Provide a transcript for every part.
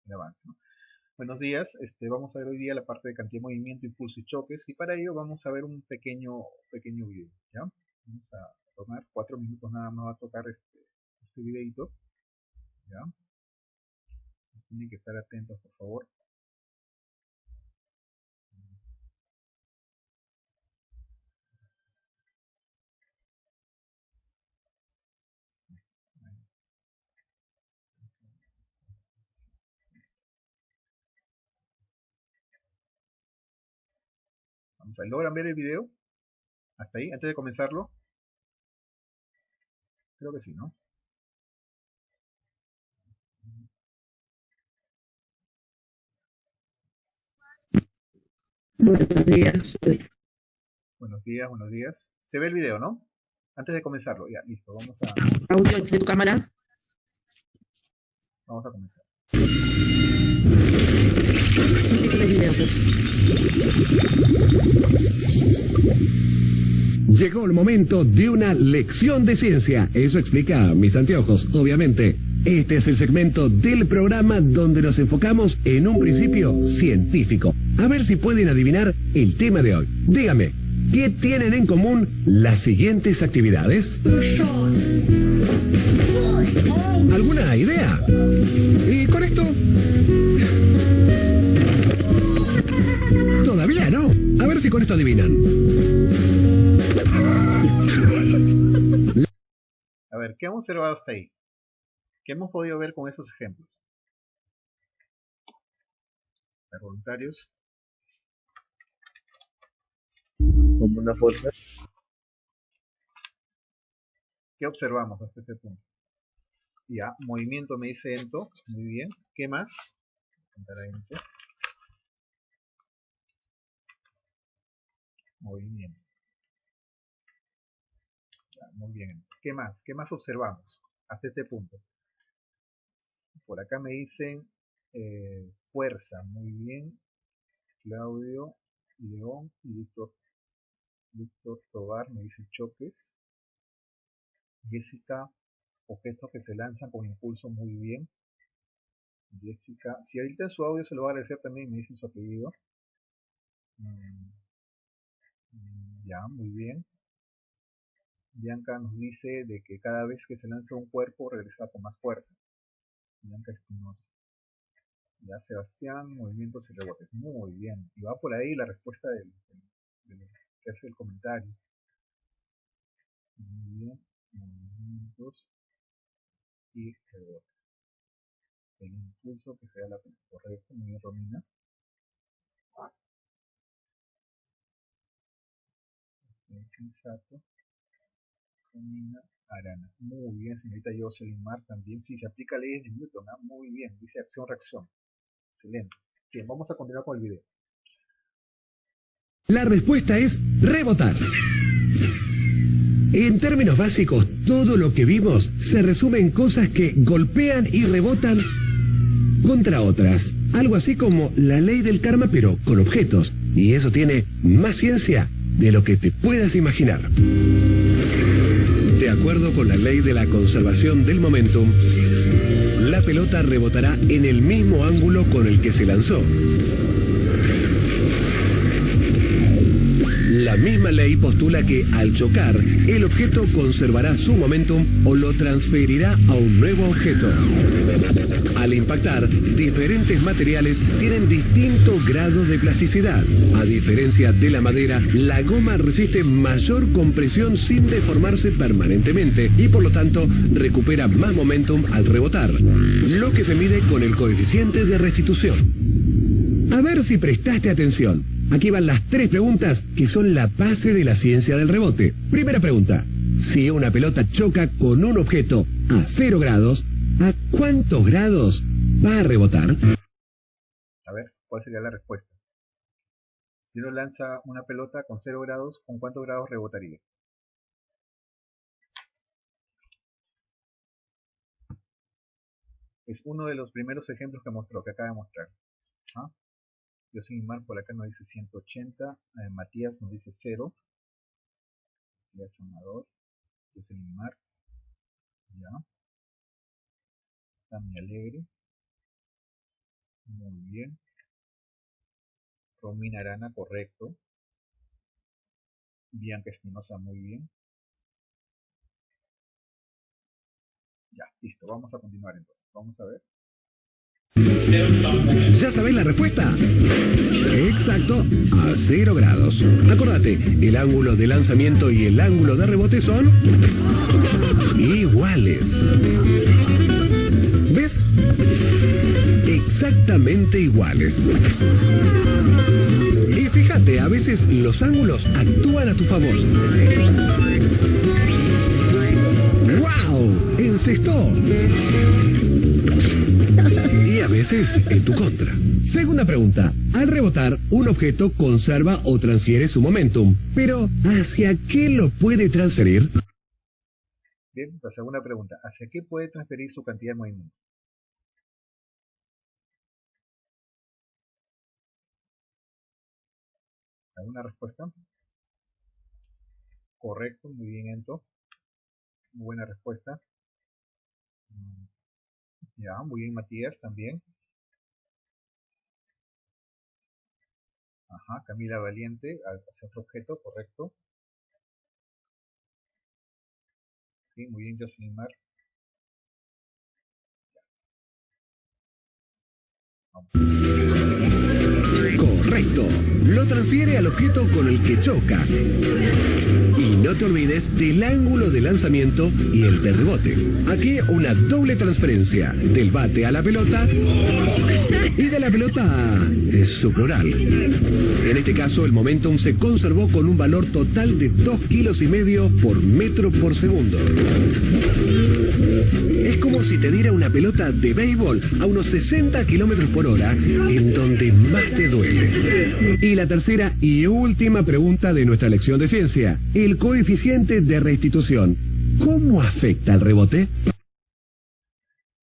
el avance, ¿no? Buenos días, vamos a ver hoy día la parte de cantidad de movimiento, impulso y choques, y para ello vamos a ver un pequeño video, ¿ya? Vamos a tomar 4 minutos nada más, va a tocar este videito, ¿ya? Tienen que estar atentos, por favor. Vamos a ver, ¿logran ver el video? Hasta ahí, antes de comenzarlo. Creo que sí, ¿no? Buenos días. Buenos días, buenos días. ¿Se ve el video, no? Antes de comenzarlo, ya, listo, Audio, enciende tu cámara. vamos a comenzar. Subtítulo el video. Llegó el momento de una lección de ciencia. Eso explica mis anteojos, obviamente. Este es el segmento del programa donde nos enfocamos en un principio científico. A ver si pueden adivinar el tema de hoy. Dígame, ¿qué tienen en común las siguientes actividades? ¿Alguna idea? ¿Y con esto? Todavía no. A ver si con esto adivinan. A ver, ¿qué hemos observado hasta ahí? ¿Qué hemos podido ver con esos ejemplos? Los voluntarios. Como una fuerza. ¿Qué observamos hasta este punto? Ya, movimiento me dice Ento, muy bien. ¿Qué más? Movimiento. Ya, muy bien. ¿Qué más? ¿Qué más observamos hasta este punto? Por acá me dicen fuerza, muy bien. Claudio, León y Víctor Tobar me dice choques. Jessica, objetos que se lanzan con impulso, muy bien. Jessica, si ahorita su audio se lo va a agradecer también, me dicen su apellido. Mm, ya, muy bien. Bianca nos dice de que cada vez que se lanza un cuerpo regresa con más fuerza. Bianca Espinosa. Ya, Sebastián, movimientos y rebotes. Muy bien. Y va por ahí la respuesta del que hace el comentario. Muy bien. Movimientos y rebotes. El impulso que sea la correcto. Muy bien, Romina. Sensato. Romina Arana. Muy bien, señorita Jocelyn Mar también. Sí, se aplica leyes de Newton. Muy bien. Dice acción-reacción. Excelente. Bien, vamos a continuar con el video. La respuesta es rebotar. En términos básicos, todo lo que vimos se resume en cosas que golpean y rebotan contra otras. Algo así como la ley del karma, pero con objetos. Y eso tiene más ciencia de lo que te puedas imaginar. De acuerdo con la ley de la conservación del momentum, la pelota rebotará en el mismo ángulo con el que se lanzó. La misma ley postula que al chocar, el objeto conservará su momentum o lo transferirá a un nuevo objeto. Al impactar, diferentes materiales tienen distintos grados de plasticidad. A diferencia de la madera, la goma resiste mayor compresión sin deformarse permanentemente y por lo tanto recupera más momentum al rebotar, lo que se mide con el coeficiente de restitución. A ver si prestaste atención. Aquí van las 3 preguntas que son la base de la ciencia del rebote. Primera pregunta. Si una pelota choca con un objeto a 0 grados, ¿a cuántos grados va a rebotar? A ver, ¿cuál sería la respuesta? Si uno lanza una pelota con 0 grados, ¿con cuántos grados rebotaría? Es uno de los primeros ejemplos que mostró, que acaba de mostrar. ¿Ah? Jocelyn Mar por acá nos dice 180, Matías nos dice 0. Matías Amador, Jocelyn Mar, ya. Tami Alegre, Muy bien. Romina Arana, correcto. Bianca Espinosa, muy bien. Ya, listo. Vamos a continuar entonces. Vamos a ver. ¿Ya sabés la respuesta? Exacto, a 0 grados. Acordate, el ángulo de lanzamiento y el ángulo de rebote son iguales. ¿Ves? Exactamente iguales. Y fíjate, a veces los ángulos actúan a tu favor. ¡Wow! ¡Encestó! Y a veces en tu contra. Segunda pregunta. Al rebotar, un objeto conserva o transfiere su momentum. Pero, ¿hacia qué lo puede transferir? Bien, la segunda pregunta. ¿Hacia qué puede transferir su cantidad de movimiento? ¿Alguna respuesta? Correcto, muy bien, Ento. Muy buena respuesta. Ya, muy bien, Matías, también. Ajá, Camila Valiente, hacia otro objeto, correcto. Sí, muy bien, Jocelyn Mar. Vamos. Correcto. Lo transfiere al objeto con el que choca. Y no te olvides del ángulo de lanzamiento y el de rebote. Aquí una doble transferencia, del bate a la pelota y de la pelota a su plural. En este caso, el momentum se conservó con un valor total de 2,5 kilos por metro por segundo. Es como si te diera una pelota de béisbol a unos 60 kilómetros por hora, en donde más te duele. Y la tercera y última pregunta de nuestra lección de ciencia. El coeficiente de restitución, ¿cómo afecta al rebote?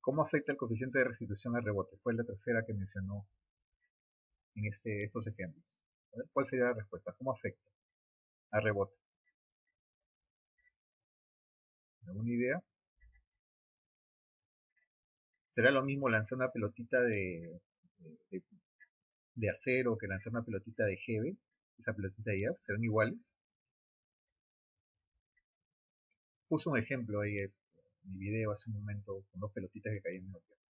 ¿Cómo afecta el coeficiente de restitución al rebote? Fue la tercera que mencionó en estos ejemplos. A ver, ¿cuál sería la respuesta? ¿Cómo afecta al rebote? ¿Alguna idea? ¿Será lo mismo lanzar una pelotita de acero que lanzar una pelotita de Hebe? ¿Esa pelotita de jazz? ¿Serán iguales? Puse un ejemplo ahí en mi video hace un momento con 2 pelotitas que caían en el tierra.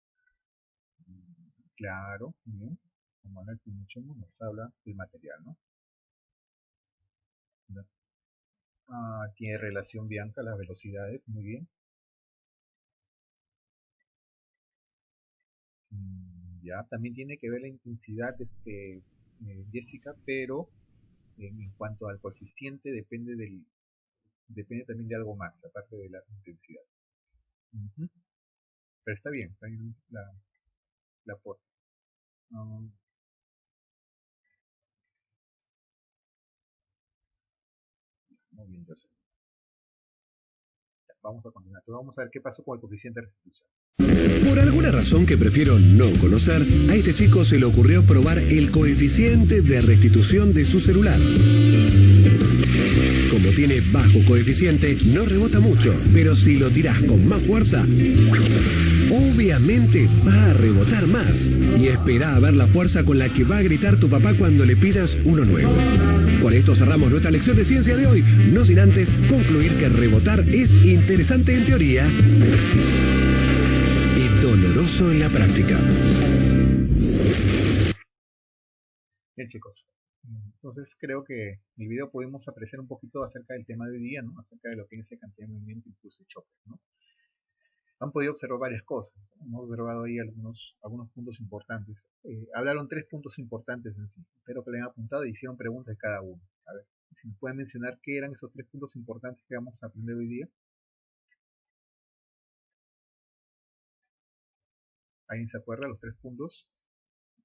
Claro, muy bien. Juan Manuel Pimuchemo nos habla del material, ¿no? Tiene relación Bianca, las velocidades, muy bien. Ya, también tiene que ver la intensidad, Jessica, pero en cuanto al coeficiente depende también de algo más, aparte de la intensidad. Pero está bien la aporte. Muy bien, Joseph. Vamos a continuar. Entonces vamos a ver qué pasó con el coeficiente de restitución. Por alguna razón que prefiero no conocer, a este chico se le ocurrió probar el coeficiente de restitución de su celular. Como tiene bajo coeficiente, no rebota mucho, pero si lo tirás con más fuerza, obviamente va a rebotar más. Y espera a ver la fuerza con la que va a gritar tu papá cuando le pidas uno nuevo. Con esto cerramos nuestra lección de ciencia de hoy, no sin antes concluir que rebotar es interesante en teoría y doloroso en la práctica. Bien, chicos. Entonces creo que en el video pudimos apreciar un poquito acerca del tema de hoy día, ¿no? Acerca de lo que es cantidad de movimiento, impulso y choque, ¿no? Han podido observar varias cosas. Hemos observado ahí algunos puntos importantes. Hablaron 3 puntos importantes en sí. Espero que le hayan apuntado y hicieron preguntas de cada uno. A ver, si me pueden mencionar qué eran esos 3 puntos importantes que vamos a aprender hoy día. ¿Alguien se acuerda los 3 puntos?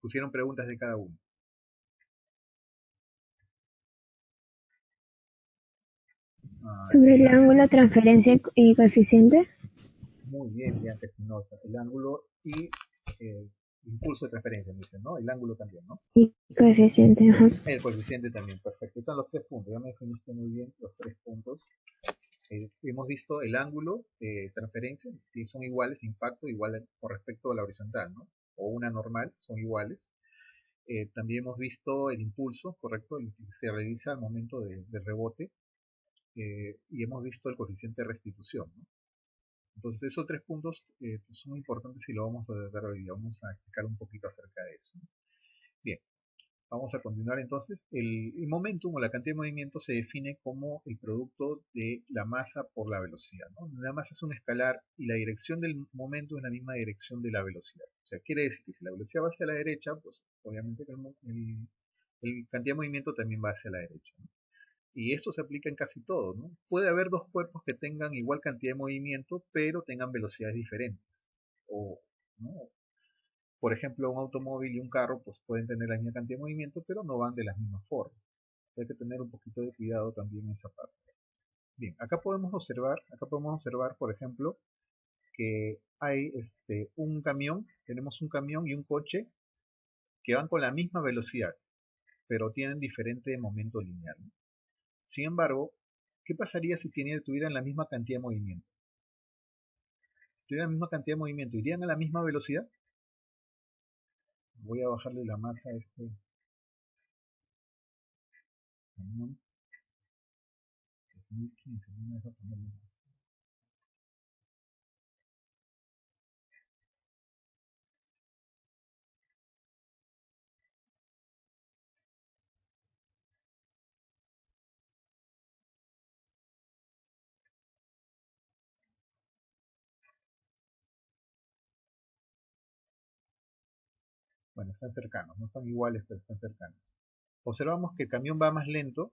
Pusieron preguntas de cada uno. Sobre el ángulo, transferencia y coeficiente. Muy bien, Bianca Espinosa. El ángulo y impulso de transferencia, me dicen, ¿no? El ángulo también, ¿no? Y coeficiente, ajá. El coeficiente también, perfecto. Están los 3 puntos, ya me definiste muy bien los 3 puntos. Hemos visto el ángulo de transferencia, si son iguales, impacto igual con respecto a la horizontal, ¿no? o una normal son iguales. También hemos visto el impulso, correcto, el que se realiza al momento del rebote, y hemos visto el coeficiente de restitución, ¿no? Entonces esos tres puntos son importantes y lo vamos a tratar hoy día. Vamos a explicar un poquito acerca de eso, ¿no? Bien, vamos a continuar entonces. El momentum o la cantidad de movimiento se define como el producto de la masa por la velocidad, ¿no? La masa es un escalar y la dirección del momento es la misma dirección de la velocidad. O sea, quiere decir que si la velocidad va hacia la derecha, pues obviamente el cantidad de movimiento también va hacia la derecha, ¿no? Y esto se aplica en casi todo, ¿no? Puede haber dos cuerpos que tengan igual cantidad de movimiento, pero tengan velocidades diferentes. O, ¿no? Por ejemplo, un automóvil y un carro pues pueden tener la misma cantidad de movimiento, pero no van de la misma forma. Hay que tener un poquito de cuidado también en esa parte. Bien, acá podemos observar, por ejemplo, que hay tenemos un camión y un coche que van con la misma velocidad, pero tienen diferente momento lineal, ¿no? Sin embargo, ¿qué pasaría si tuvieran la misma cantidad de movimiento? Si tuvieran la misma cantidad de movimiento, ¿irían a la misma velocidad? Voy a bajarle la masa a este camión. 2015, no me deja ponerle más. Bueno, están cercanos, no están iguales, pero están cercanos. Observamos que el camión va más lento,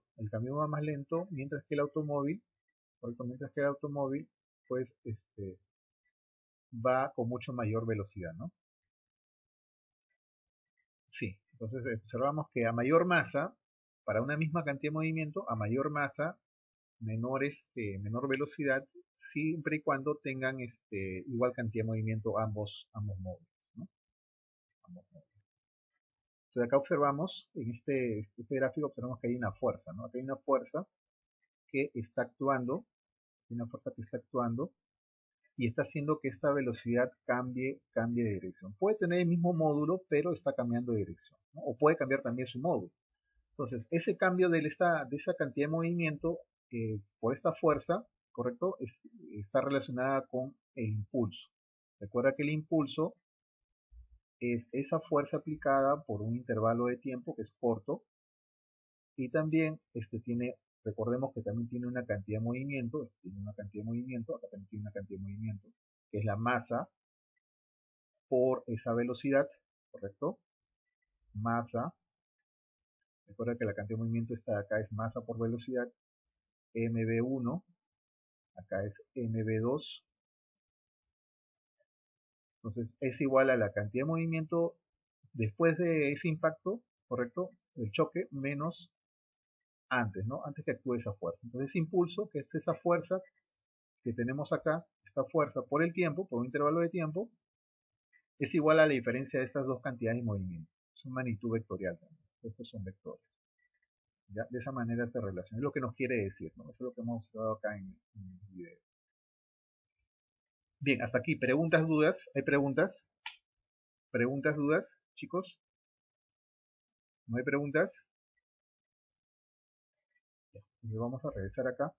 mientras que el automóvil, pues va con mucho mayor velocidad, ¿no? Sí, entonces observamos que a mayor masa, para una misma cantidad de movimiento, a mayor masa, menor velocidad, siempre y cuando tengan igual cantidad de movimiento ambos móviles, ¿no? Ambos móviles. Entonces acá observamos, en este gráfico observamos que hay una fuerza, ¿no? Aquí hay una fuerza que está actuando, y está haciendo que esta velocidad cambie de dirección. Puede tener el mismo módulo, pero está cambiando de dirección, ¿no? O puede cambiar también su módulo. Entonces, ese cambio de esa cantidad de movimiento por esta fuerza, ¿correcto? Está relacionada con el impulso. Recuerda que el impulso es esa fuerza aplicada por un intervalo de tiempo que es corto, y también recordemos que también tiene una cantidad de movimiento, acá también tiene una cantidad de movimiento, que es la masa por esa velocidad, ¿correcto? Masa, recuerda que la cantidad de movimiento está acá, es masa por velocidad, mv1, acá es mv2, entonces es igual a la cantidad de movimiento después de ese impacto, ¿correcto? El choque menos antes, ¿no? Antes que actúe esa fuerza. Entonces ese impulso, que es esa fuerza que tenemos acá, esta fuerza por el tiempo, por un intervalo de tiempo, es igual a la diferencia de estas dos cantidades de movimiento. Es una magnitud vectorial también. Estos son vectores. ¿Ya? De esa manera se relaciona. Es lo que nos quiere decir, ¿no? Eso es lo que hemos observado acá en el video. Bien, hasta aquí. ¿Preguntas, dudas? ¿Hay preguntas? ¿Preguntas, dudas, chicos? ¿No hay preguntas? Ya, vamos a regresar acá.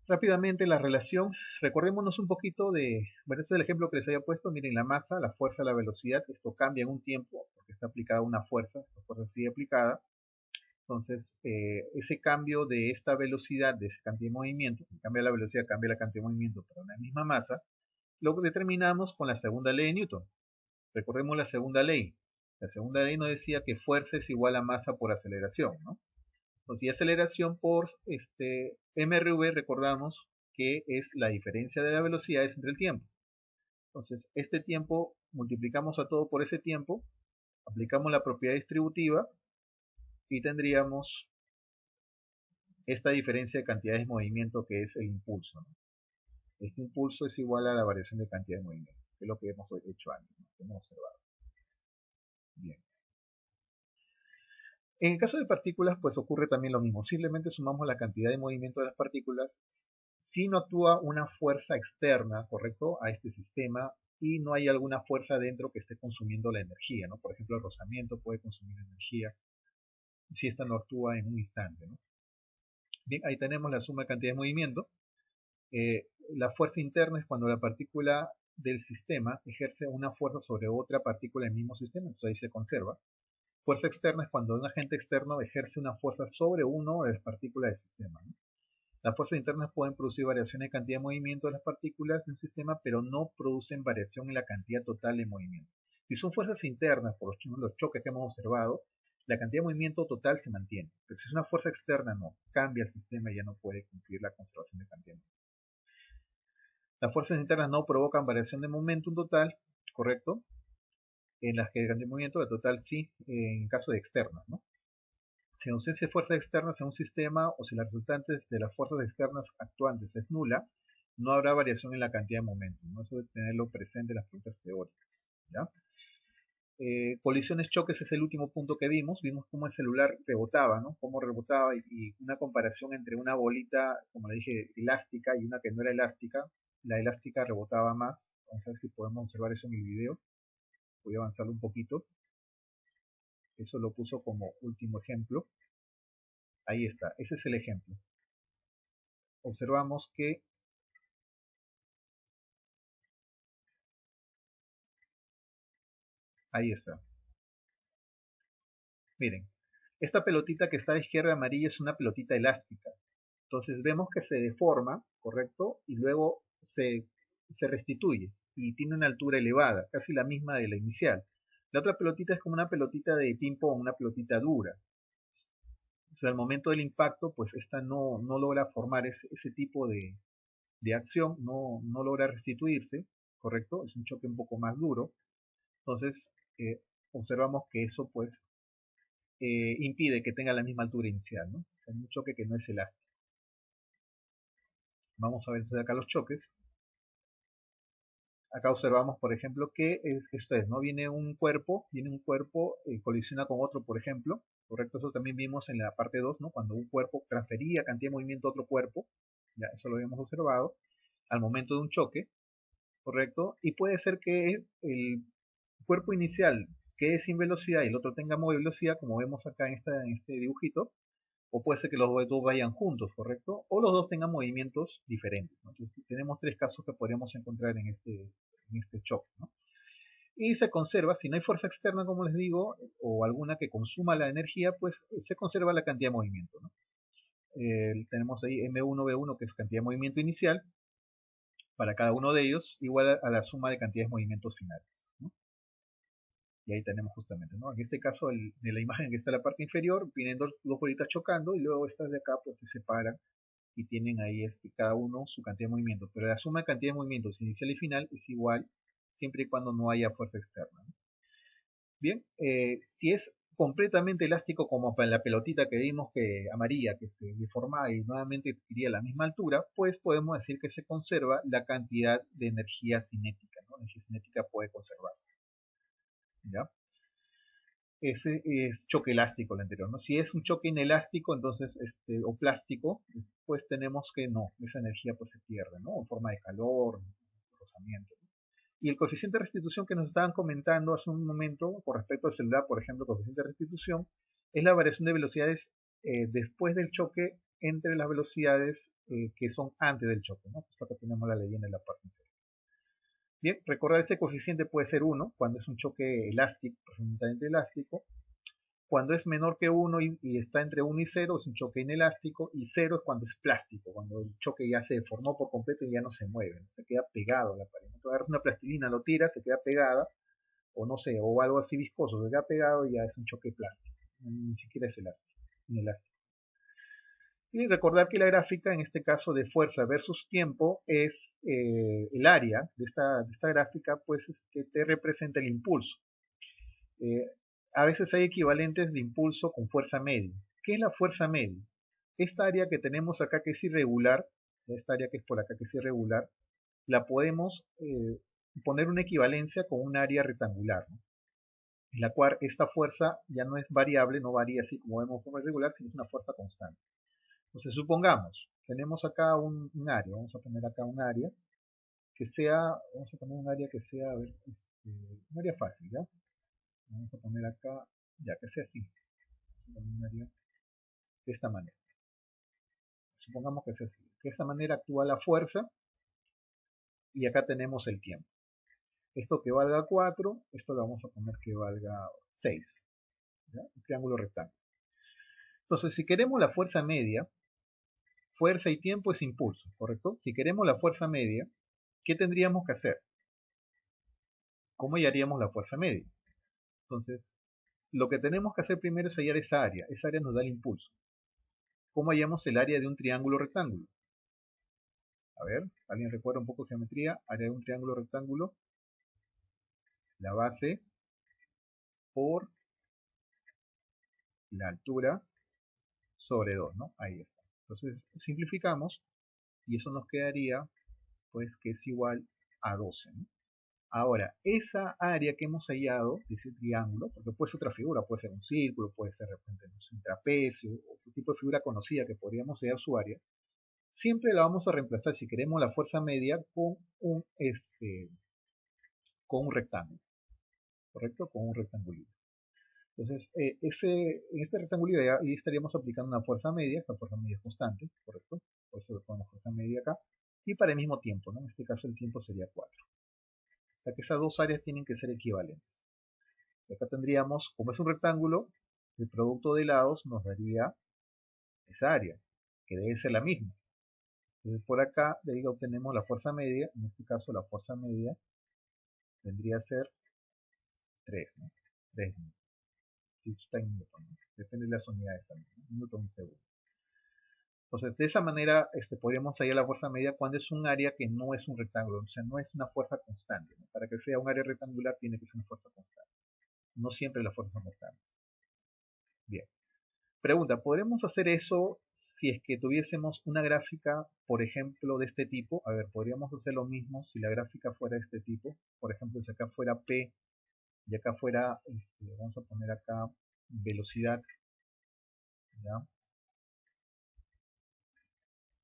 Rápidamente la relación, recordémonos un poquito bueno, este es el ejemplo que les había puesto, miren la masa, la fuerza, la velocidad, esto cambia en un tiempo, porque está aplicada una fuerza, esta fuerza sigue aplicada, entonces ese cambio de esta velocidad, de ese cambio de movimiento, cambia la velocidad, cambia la cantidad de movimiento para una misma masa, lo determinamos con la segunda ley de Newton. Recordemos la segunda ley nos decía que fuerza es igual a masa por aceleración, ¿no? Entonces, y aceleración por mRV, recordamos que es la diferencia de las velocidades entre el tiempo. Entonces, este tiempo multiplicamos a todo por ese tiempo, aplicamos la propiedad distributiva y tendríamos esta diferencia de cantidades de movimiento que es el impulso, ¿no? Este impulso es igual a la variación de cantidad de movimiento, que es lo que hemos hecho antes, ¿no? Que hemos observado. Bien. En el caso de partículas, pues ocurre también lo mismo. Simplemente sumamos la cantidad de movimiento de las partículas. Si no actúa una fuerza externa, ¿correcto?, a este sistema, y no hay alguna fuerza dentro que esté consumiendo la energía, ¿no? Por ejemplo, el rozamiento puede consumir energía si esta no actúa en un instante, ¿no? Bien, ahí tenemos la suma de cantidad de movimiento. La fuerza interna es cuando la partícula del sistema ejerce una fuerza sobre otra partícula del mismo sistema, entonces ahí se conserva. Fuerza externa es cuando un agente externo ejerce una fuerza sobre uno de las partículas del sistema, ¿no? Las fuerzas internas pueden producir variaciones de cantidad de movimiento de las partículas de un sistema, pero no producen variación en la cantidad total de movimiento. Si son fuerzas internas, por los choques que hemos observado, la cantidad de movimiento total se mantiene. Pero si es una fuerza externa, no. Cambia el sistema y ya no puede cumplir la conservación de cantidad de movimiento. Las fuerzas internas no provocan variación de momentum total, ¿correcto? En las que el cantidad de movimiento de total sí, en caso de externas, ¿no? Si la ausencia de fuerzas externas en un sistema o si la resultante de las fuerzas externas actuantes es nula, no habrá variación en la cantidad de momentum, ¿no? Eso debe tenerlo presente en las preguntas teóricas, ¿ya? Colisiones, choques es el último punto que vimos cómo el celular rebotaba, ¿no? Cómo rebotaba y una comparación entre una bolita, como le dije, elástica y una que no era elástica. La elástica rebotaba más. Vamos a ver si podemos observar eso en el video. Voy a avanzarlo un poquito. Eso lo puso como último ejemplo. Ahí está, ese es el ejemplo. Observamos que ahí está. Miren, esta pelotita que está a la izquierda amarilla es una pelotita elástica. Entonces vemos que se deforma, ¿correcto? Y luego se restituye y tiene una altura elevada, casi la misma de la inicial. La otra pelotita es como una pelotita de ping-pong, una pelotita dura. O sea, al momento del impacto, pues esta no logra formar ese tipo de acción, no logra restituirse, ¿correcto? Es un choque un poco más duro. Entonces, observamos que eso, pues, impide que tenga la misma altura inicial, ¿no? O sea, un choque que no es elástico. Vamos a ver entonces acá los choques. Acá observamos, por ejemplo, que esto es, ¿no? Viene un cuerpo, colisiona con otro, por ejemplo, ¿correcto? Eso también vimos en la parte 2, ¿no? Cuando un cuerpo transfería cantidad de movimiento a otro cuerpo, ya eso lo habíamos observado, al momento de un choque, ¿correcto? Y puede ser que el cuerpo inicial quede sin velocidad y el otro tenga velocidad, como vemos acá en este dibujito, o puede ser que los dos vayan juntos, ¿correcto? O los dos tengan movimientos diferentes, ¿no? Entonces, tenemos tres casos que podríamos encontrar en este choque, ¿no? Y se conserva, si no hay fuerza externa, como les digo, o alguna que consuma la energía, pues se conserva la cantidad de movimiento, ¿no? Tenemos ahí M1V1, que es cantidad de movimiento inicial, para cada uno de ellos, igual a la suma de cantidades de movimientos finales, ¿no? Y ahí tenemos justamente, ¿no? En este caso, de la imagen que está en la parte inferior, vienen dos bolitas chocando y luego estas de acá pues se separan y tienen ahí cada uno su cantidad de movimiento. Pero la suma de cantidad de movimientos inicial y final es igual siempre y cuando no haya fuerza externa, ¿no? Bien, si es completamente elástico como para la pelotita que vimos que amarilla, que se deforma y nuevamente adquiría la misma altura, pues podemos decir que se conserva la cantidad de energía cinética, ¿no? La energía cinética puede conservarse, ¿ya? Ese es choque elástico el anterior, ¿no? Si es un choque inelástico, entonces, o plástico, pues tenemos que no, esa energía pues se pierde, ¿no? En forma de calor, rozamiento. Y el coeficiente de restitución que nos estaban comentando hace un momento, con respecto al celular, por ejemplo, el coeficiente de restitución, es la variación de velocidades después del choque entre las velocidades que son antes del choque, ¿no? Pues acá tenemos la leyenda en la parte inferior. Bien, recordar ese coeficiente puede ser 1 cuando es un choque elástico, profundamente elástico. Cuando es menor que 1 y está entre 1 y 0 es un choque inelástico, y 0 es cuando es plástico, cuando el choque ya se deformó por completo y ya no se mueve, ¿no? Se queda pegado a la pared. Entonces agarras una plastilina, lo tiras, se queda pegada, o no sé, o algo así viscoso, se queda pegado y ya es un choque plástico, ni siquiera es elástico, inelástico. Y recordar que la gráfica, en este caso de fuerza versus tiempo, es el área de esta gráfica, pues te representa el impulso. A veces hay equivalentes de impulso con fuerza media. ¿Qué es la fuerza media? Esta área que tenemos acá que es irregular, esta área que es por acá que es irregular, la podemos poner una equivalencia con un área rectangular, ¿no? En la cual esta fuerza ya no es variable, no varía así como vemos como irregular, sino es una fuerza constante. Entonces supongamos, tenemos acá un área, vamos a poner acá un área, que sea, vamos a poner un área que sea, a ver, un área fácil, ¿ya? Vamos a poner acá, ya que sea así. Vamos a poner un área de esta manera. Supongamos que sea así. De esta manera actúa la fuerza y acá tenemos el tiempo. Esto que valga 4, esto lo vamos a poner que valga 6. ¿Ya? Un triángulo rectángulo. Entonces, si queremos la fuerza media, fuerza y tiempo es impulso, ¿correcto? Si queremos la fuerza media, ¿qué tendríamos que hacer? ¿Cómo hallaríamos la fuerza media? Entonces, lo que tenemos que hacer primero es hallar esa área. Esa área nos da el impulso. ¿Cómo hallamos el área de un triángulo rectángulo? A ver, ¿alguien recuerda un poco de geometría? Área de un triángulo rectángulo. La base por la altura sobre 2, ¿no? Ahí está. Entonces, simplificamos y eso nos quedaría, pues, que es igual a 12, ¿no? Ahora, esa área que hemos hallado de ese triángulo, porque puede ser otra figura, puede ser un círculo, puede ser de repente un trapecio, otro tipo de figura conocida que podríamos hallar su área, siempre la vamos a reemplazar, si queremos la fuerza media, con un rectángulo, ¿correcto? Con un rectangulito. Entonces, en este rectángulo ahí estaríamos aplicando una fuerza media, esta fuerza media es constante, ¿correcto? Por eso le ponemos fuerza media acá, y para el mismo tiempo, ¿no? En este caso el tiempo sería 4. O sea que esas dos áreas tienen que ser equivalentes. Y acá tendríamos, como es un rectángulo, el producto de lados nos daría esa área, que debe ser la misma. Entonces por acá, de ahí obtenemos la fuerza media, en este caso la fuerza media vendría a ser 3, ¿no? 3 newton. Está en newton, ¿no? Depende de las unidades también, ¿no? Newton y segundo. Entonces, de esa manera podríamos hallar la fuerza media cuando es un área que no es un rectángulo, o sea, no es una fuerza constante, ¿no? Para que sea un área rectangular tiene que ser una fuerza constante. No siempre la fuerza constante. Bien. Pregunta, ¿podremos hacer eso si es que tuviésemos una gráfica, por ejemplo, de este tipo? A ver, podríamos hacer lo mismo si la gráfica fuera de este tipo. Por ejemplo, si acá fuera P y acá fuera, vamos a poner acá velocidad, ¿ya?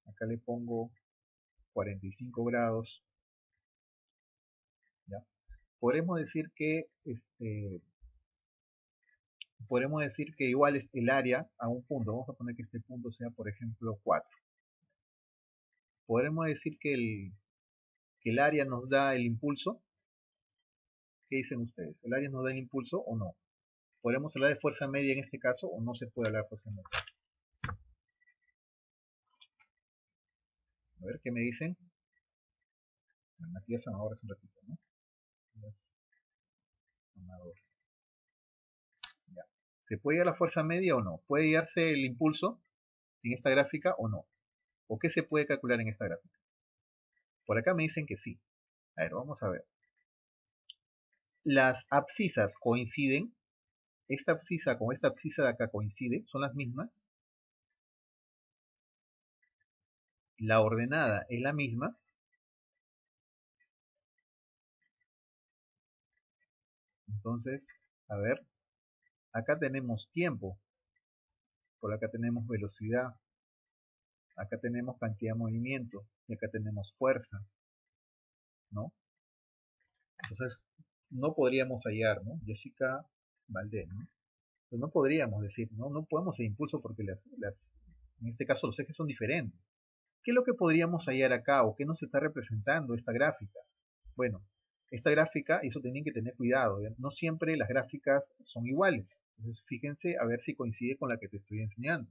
Acá le pongo 45 grados, ¿ya? Podremos decir que, igual es el área a un punto. Vamos a poner que este punto sea, por ejemplo, 4. Podremos decir que el área nos da el impulso. ¿Qué dicen ustedes? ¿El área nos da el impulso o no? ¿Podemos hablar de fuerza media en este caso o no se puede hablar de fuerza media? A ver, ¿qué me dicen? Matías Amador es un ratito, ¿no? Matías Amador. Ya. ¿Se puede hallar la fuerza media o no? ¿Puede hallarse el impulso en esta gráfica o no? ¿O qué se puede calcular en esta gráfica? Por acá me dicen que sí. A ver, vamos a ver. Las abscisas coinciden. Esta abscisa con esta abscisa de acá coincide. Son las mismas. La ordenada es la misma. Entonces, a ver, acá tenemos tiempo, por acá tenemos velocidad, acá tenemos cantidad de movimiento y acá tenemos fuerza, ¿no? Entonces, no podríamos hallar, ¿no? Jessica Valdés, ¿no? Pues no podríamos decir, ¿no? No podemos hacer impulso porque en este caso los ejes son diferentes. ¿Qué es lo que podríamos hallar acá o qué nos está representando esta gráfica? Bueno, esta gráfica, eso tienen que tener cuidado, ¿eh? No siempre las gráficas son iguales. Entonces, fíjense a ver si coincide con la que te estoy enseñando.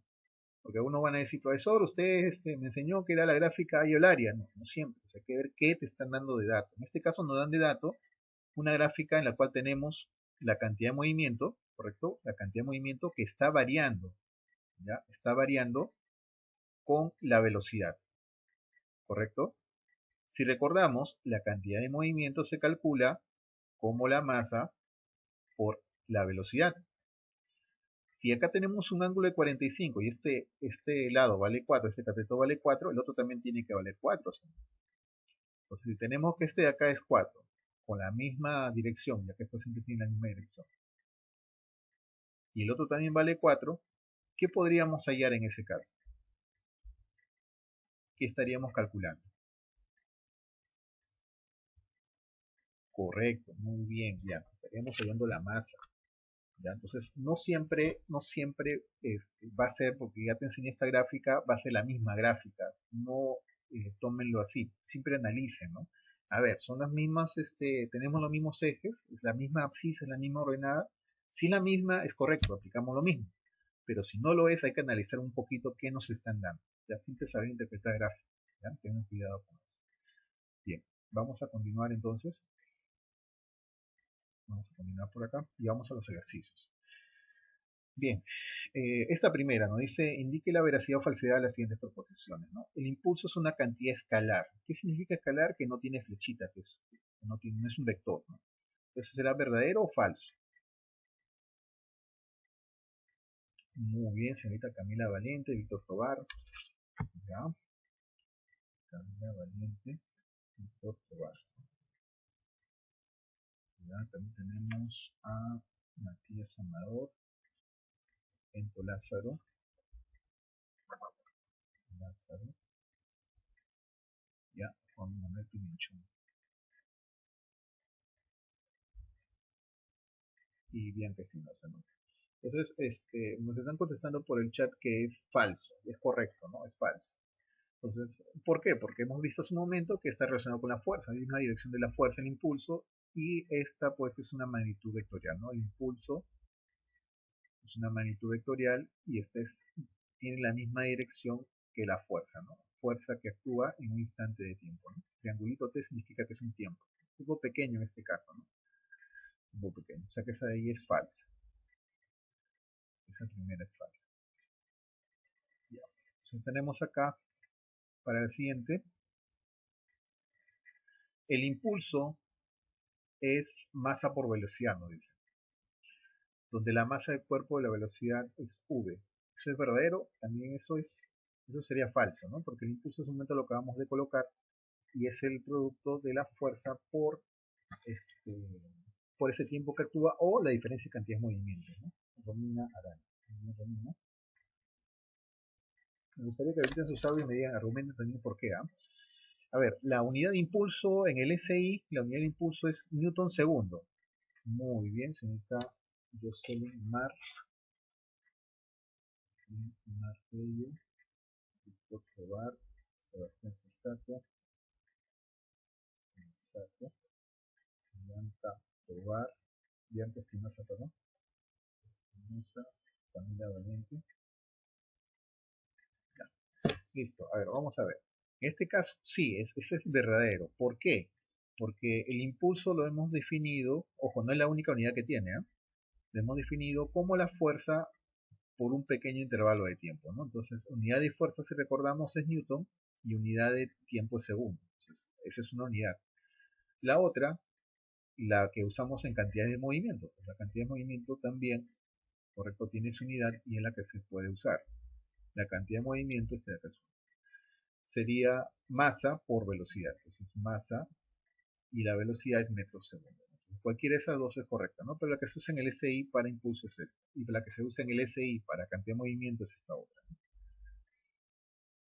Porque algunos van a decir, profesor, usted me enseñó que era la gráfica y el área. No, no siempre. O sea, hay que ver qué te están dando de dato. En este caso nos dan de dato una gráfica en la cual tenemos la cantidad de movimiento, ¿correcto? La cantidad de movimiento que está variando, ¿ya? Está variando con la velocidad, ¿correcto? Si recordamos, la cantidad de movimiento se calcula como la masa por la velocidad. Si acá tenemos un ángulo de 45 y este lado vale 4, este cateto vale 4, el otro también tiene que valer 4. Entonces, si tenemos que este de acá es 4, con la misma dirección, ya que esto siempre tiene la misma dirección, y el otro también vale 4, ¿qué podríamos hallar en ese caso? ¿Qué estaríamos calculando? Correcto, muy bien, ya, estaríamos hallando la masa. ¿Ya? Entonces, no siempre va a ser, porque ya te enseñé esta gráfica, va a ser la misma gráfica. No tómenlo así, siempre analicen, ¿no? A ver, son las mismas, tenemos los mismos ejes, es la misma abscisa, es la misma ordenada. Si la misma, es correcto, aplicamos lo mismo. Pero si no lo es, hay que analizar un poquito qué nos están dando. Ya siempre saber interpretar gráficas, ¿ya? Tengan cuidado con eso. Bien, vamos a continuar entonces. Vamos a continuar por acá y vamos a los ejercicios. Bien, esta primera nos dice, indique la veracidad o falsedad de las siguientes proposiciones, ¿no? El impulso es una cantidad escalar. ¿Qué significa escalar? Que no tiene flechita, no es un vector, ¿no? Entonces, ¿será verdadero o falso? Muy bien, señorita Camila Valiente, Víctor Tobar. Ya, Camila Valiente, Víctor Tobar. Ya, también tenemos a Matías Amador, Ento Lázaro, ya, Juan Manuel Pinchón. Y Bianca Espinosa, ¿no? Entonces, nos están contestando por el chat que es falso, es correcto, ¿no? Es falso. Entonces, ¿por qué? Porque hemos visto hace un momento que está relacionado con la fuerza, hay una dirección de la fuerza, el impulso, y esta pues es una magnitud vectorial, ¿no? El impulso es una magnitud vectorial y tiene la misma dirección que la fuerza, ¿no? Fuerza que actúa en un instante de tiempo, ¿no? Triangulito T significa que es un tiempo, tiempo pequeño en este caso, ¿no? Tiempo pequeño, o sea que esa de ahí es falsa. Esa primera es falsa. Ya. Entonces tenemos acá, para el siguiente, el impulso es masa por velocidad, nos dice. Donde la masa del cuerpo de la velocidad es v. ¿Eso es verdadero? También eso sería falso, ¿no? Porque el impulso es un momento lo que acabamos de colocar y es el producto de la fuerza este, por ese tiempo que actúa o la diferencia de cantidad de movimientos, ¿no? Romina Arana. Romina. Me gustaría que ahorita en sus audios me digan, argumenten también por qué, ¿ah? A ver, la unidad de impulso en el SI, la unidad de impulso es Newton segundo. Muy bien, señorita Jocelyn Martello, Víctor Tobar, Sebastián Sestato, Bianca Tobar, Bianca Espinosa, perdón, Espinosa, Camila Valiente. Ya. Listo, a ver, vamos a ver. En este caso, sí, ese es verdadero. ¿Por qué? Porque el impulso lo hemos definido, ojo, no es la única unidad que tiene, ¿eh? Lo hemos definido como la fuerza por un pequeño intervalo de tiempo, ¿no? Entonces, unidad de fuerza, si recordamos, es Newton y unidad de tiempo es segundo. Entonces, esa es una unidad. La otra, la que usamos en cantidades de movimiento. Pues la cantidad de movimiento también, correcto, tiene su unidad y es la que se puede usar. La cantidad de movimiento, sería masa por velocidad. Entonces, masa y la velocidad es metros segundo. Cualquiera de esas dos es correcta, ¿no? Pero la que se usa en el SI para impulso es esta. Y la que se usa en el SI para cantidad de movimiento es esta otra.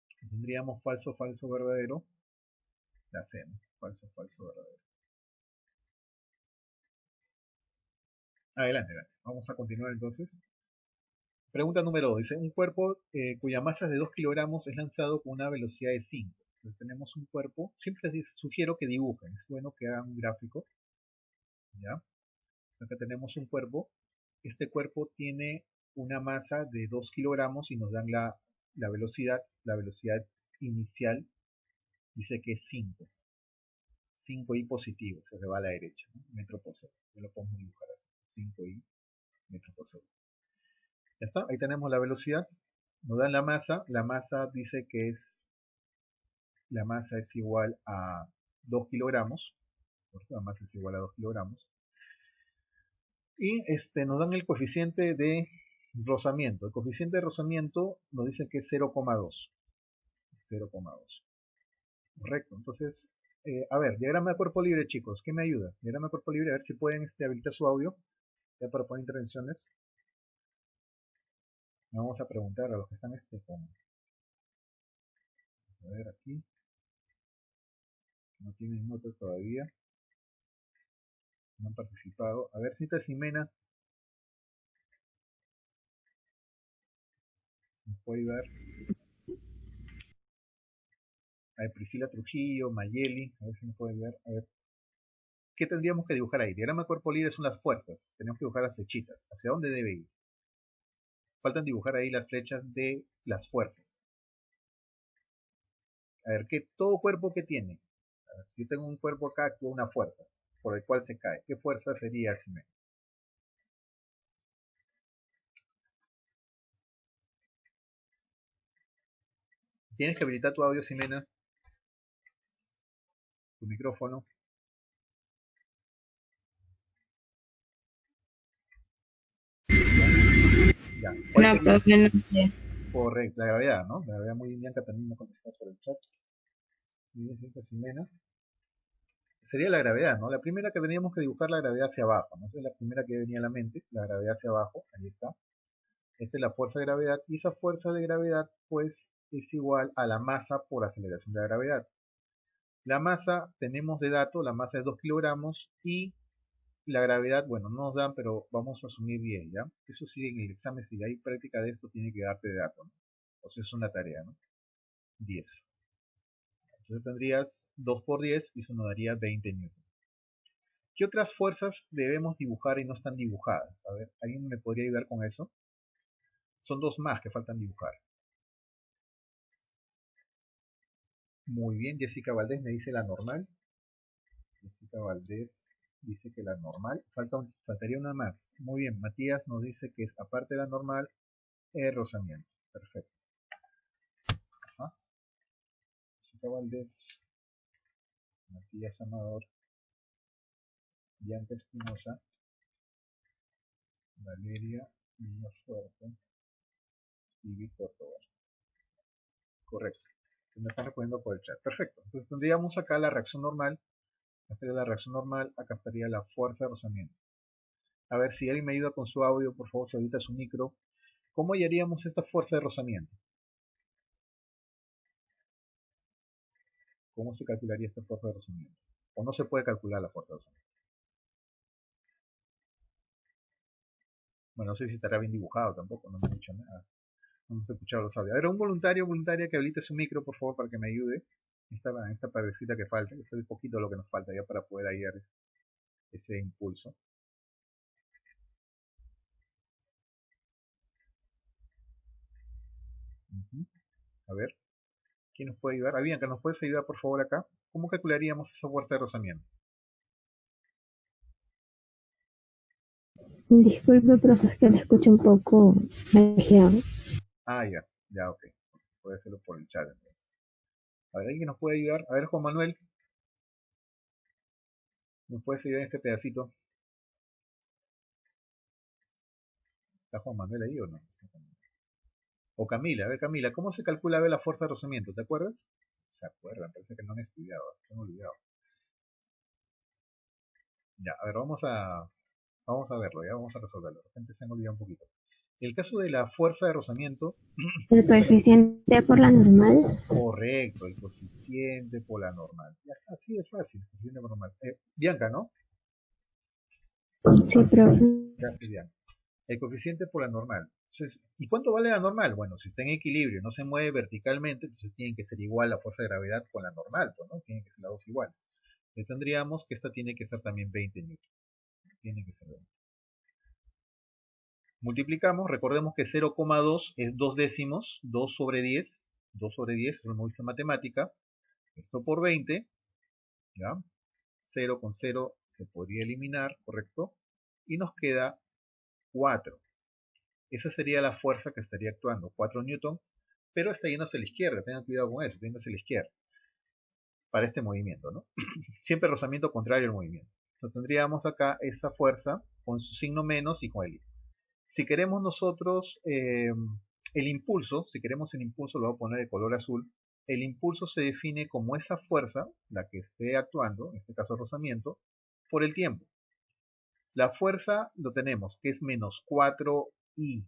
Entonces tendríamos falso, falso, verdadero. La C, ¿no? Falso, falso, verdadero. Adelante, adelante. Vamos a continuar entonces. Pregunta número 2. Dice, un cuerpo cuya masa es de 2 kilogramos es lanzado con una velocidad de 5. Entonces tenemos un cuerpo, siempre les sugiero que dibujen, es bueno que hagan un gráfico. ¿Ya? Acá tenemos un cuerpo. Este cuerpo tiene una masa de 2 kilogramos y nos dan la velocidad. La velocidad inicial dice que es 5. 5i positivo, se va a la derecha, ¿no? Metro por segundo. Yo lo podemos dibujar así. 5i metro por segundo. Ya está, ahí tenemos la velocidad. Nos dan la masa dice que la masa es igual a 2 kilogramos, la masa es igual a 2 kilogramos, y nos dan el coeficiente de rozamiento. El coeficiente de rozamiento nos dice que es 0,2. 0,2. Correcto. Entonces, a ver, diagrama de cuerpo libre, chicos. ¿Qué me ayuda? Diagrama de cuerpo libre, a ver si pueden habilitar su audio ya para poner intervenciones. Vamos a preguntar a los que están a ver aquí. No tienen notas todavía. No han participado. A ver, Cita Ximena. ¿Me puede ayudar? A ver, Priscila Trujillo, Mayeli. A ver si me puede ayudar. A ver. ¿Qué tendríamos que dibujar ahí? Diagrama de cuerpo libre son las fuerzas. Tenemos que dibujar las flechitas. ¿Hacia dónde debe ir? Faltan dibujar ahí las flechas de las fuerzas. A ver, todo cuerpo que tiene. A ver, si yo tengo un cuerpo acá, actúa una fuerza por el cual se cae. ¿Qué fuerza sería, Ximena? Tienes que habilitar tu audio, Ximena. Tu micrófono. Ya. No, profe, no sé. Correcto, la gravedad, ¿no? La gravedad, muy bien, Bianca también me contesta por el chat. Muy bien, Ximena. Sería la gravedad, ¿no? La primera que teníamos que dibujar la gravedad hacia abajo, ¿no? Esa es la primera que venía a la mente, la gravedad hacia abajo, ahí está. Esta es la fuerza de gravedad, y esa fuerza de gravedad, pues, es igual a la masa por aceleración de la gravedad. La masa, tenemos de dato, la masa es 2 kilogramos, y la gravedad, bueno, no nos dan, pero vamos a asumir 10, ¿ya? Eso sí, en el examen, si hay práctica de esto, tiene que darte de dato, ¿no? O sea, es una tarea, ¿no? 10. Entonces tendrías 2 por 10 y eso nos daría 20 newton. ¿Qué otras fuerzas debemos dibujar y no están dibujadas? A ver, ¿alguien me podría ayudar con eso? Son dos más que faltan dibujar. Muy bien, Jessica Valdés me dice la normal. Jessica Valdés dice que la normal. Faltaría una más. Muy bien, Matías nos dice que es aparte de la normal, rozamiento. Perfecto. Ajá. Jessica Valdés, Matías Amador, Bianca Espinosa, Valeria Villafuerte y Víctor Tobar. Correcto. Me están respondiendo por el chat. Perfecto. Entonces tendríamos acá la reacción normal. Esta sería la reacción normal. Acá estaría la fuerza de rozamiento. A ver si alguien me ayuda con su audio, por favor, se habilita su micro. ¿Cómo hallaríamos esta fuerza de rozamiento? ¿Cómo se calcularía esta fuerza de rozamiento? ¿O no se puede calcular la fuerza de rozamiento? Bueno, no sé si estará bien dibujado tampoco, no me han dicho nada. No hemos escuchado los audios. A ver, un voluntario o voluntaria que habilite su micro, por favor, para que me ayude. Esta parecita que falta, esto es un poquito lo que nos falta ya para poder hallar ese impulso. A ver, ¿quién nos puede ayudar? Bianca, ¿nos puedes ayudar por favor acá? ¿Cómo calcularíamos esa fuerza de rozamiento? Disculpe, profe, es que me escucho un poco lajeado. Ah, ya, ok. Puede hacerlo por el chat entonces. A ver, ¿alguien nos puede ayudar? A ver, Juan Manuel, ¿nos puedes ayudar en este pedacito? ¿Está Juan Manuel ahí o no? O Camila, a ver Camila, ¿cómo se calcula a ver la fuerza de rozamiento? ¿Te acuerdas? Se acuerdan, parece que no han estudiado, se han olvidado. Ya, a ver, vamos a verlo, ya vamos a resolverlo. De repente se han olvidado un poquito. El caso de la fuerza de rozamiento. ¿El coeficiente por la normal? Correcto, el coeficiente por la normal. Ya está, así de fácil, el coeficiente por normal. Bianca, ¿no? Sí, profe. Gracias, Bianca. El coeficiente por la normal. Entonces, ¿y cuánto vale la normal? Bueno, si está en equilibrio, no se mueve verticalmente, entonces tiene que ser igual la fuerza de gravedad con la normal, pues, ¿no? Tienen que ser las dos iguales. Entonces tendríamos que esta tiene que ser también 20 newton. Tiene que ser 20. Multiplicamos, recordemos que 0,2 es 2 décimos, 2 sobre 10. 2 sobre 10 es una movimiento matemática. Esto por 20, ¿ya? 0 con 0 se podría eliminar, ¿correcto? Y nos queda 4. Esa sería la fuerza que estaría actuando, 4 newton, pero está yendo hacia la izquierda, tengan cuidado con eso, está yendo hacia la izquierda, para este movimiento, ¿no? Siempre rozamiento contrario al movimiento. Entonces tendríamos acá esa fuerza con su signo menos y con el I. Si queremos nosotros el impulso, si queremos el impulso, lo voy a poner de color azul. El impulso se define como esa fuerza, la que esté actuando, en este caso rozamiento, por el tiempo. La fuerza lo tenemos, que es menos 4i,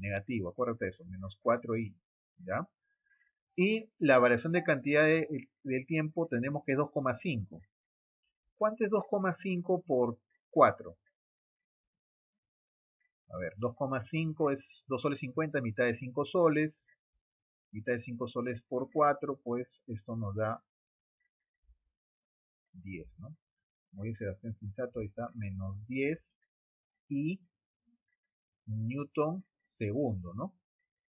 negativo, acuérdate de eso, menos 4i, ¿ya? Y la variación de cantidad del tiempo tenemos que es 2,5. ¿Cuánto es 2,5 por 4? A ver, 2,5 es 2 soles 50, mitad de 5 soles. Mitad de 5 soles por 4, pues esto nos da 10, ¿no? Como dice Sebastián Sensato, ahí está, menos 10 y Newton segundo, ¿no?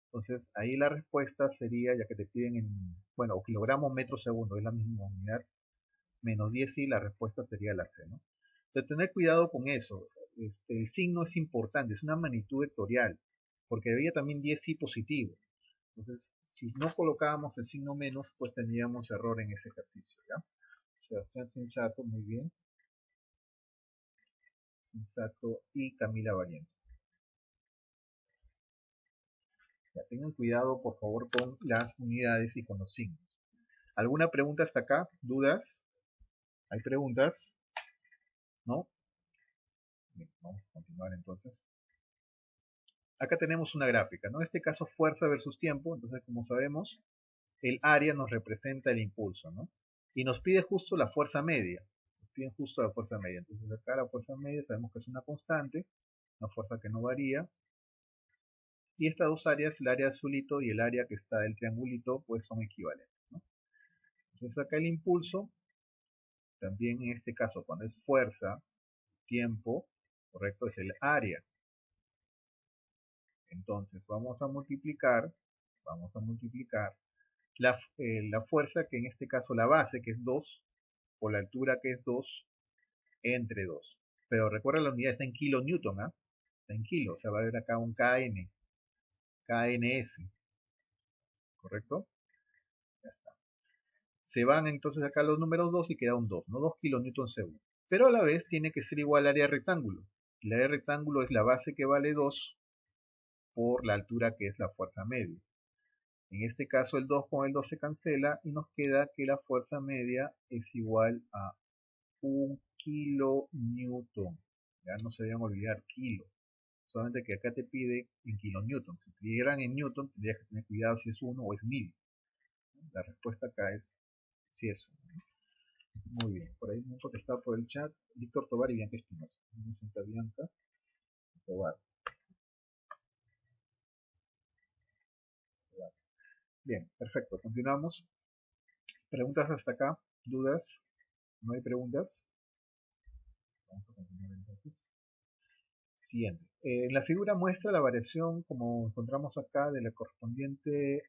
Entonces, ahí la respuesta sería, ya que te piden en, bueno, o kilogramos metro segundo, es la misma unidad, menos 10 y la respuesta sería la C, ¿no? Entonces, tener cuidado con eso. El signo es importante, es una magnitud vectorial, porque había también 10 y positivo. Entonces, si no colocábamos el signo menos, pues tendríamos error en ese ejercicio, ¿ya? Sebastián Sensato, muy bien. Sensato y Camila Valiente. Ya, tengan cuidado, por favor, con las unidades y con los signos. ¿Alguna pregunta hasta acá? ¿Dudas? ¿Hay preguntas? ¿No? Bien, vamos a continuar entonces. Acá tenemos una gráfica, ¿no? En este caso, fuerza versus tiempo. Entonces, como sabemos, el área nos representa el impulso, ¿no? Y nos pide justo la fuerza media. Nos piden justo la fuerza media. Entonces, acá la fuerza media sabemos que es una constante, una fuerza que no varía. Y estas dos áreas, el área azulito y el área que está del triangulito, pues son equivalentes, ¿no? Entonces, acá el impulso, también en este caso, cuando es fuerza, tiempo, correcto, es el área. Entonces, vamos a multiplicar la fuerza, que en este caso la base, que es 2, por la altura, que es 2, entre 2. Pero recuerda, la unidad está en kilonewton, ¿ah? Está en kilo, o sea, va a haber acá un KN, KNS, ¿correcto? Ya está. Se van entonces acá los números 2 y queda un 2, ¿no? 2 kilonewton segundo. Pero a la vez tiene que ser igual al área rectángulo. El área rectángulo es la base, que vale 2 por la altura, que es la fuerza media. En este caso el 2 con el 2 se cancela y nos queda que la fuerza media es igual a 1 kilonewton. Ya no se deben olvidar kilo. Solamente que acá te pide en kilonewton. Si pidieran en newton, tendrías que tener cuidado si es 1 o es 1000. La respuesta acá es si es 1. Muy bien. Por ahí me han contestado por el chat Víctor Tobar y Bianca Espinosa. Bianca Tobar. Bien, perfecto. Continuamos. ¿Preguntas hasta acá? ¿Dudas? ¿No hay preguntas? Vamos a continuar entonces. Siguiente. En la figura muestra la variación, como encontramos acá, de la correspondiente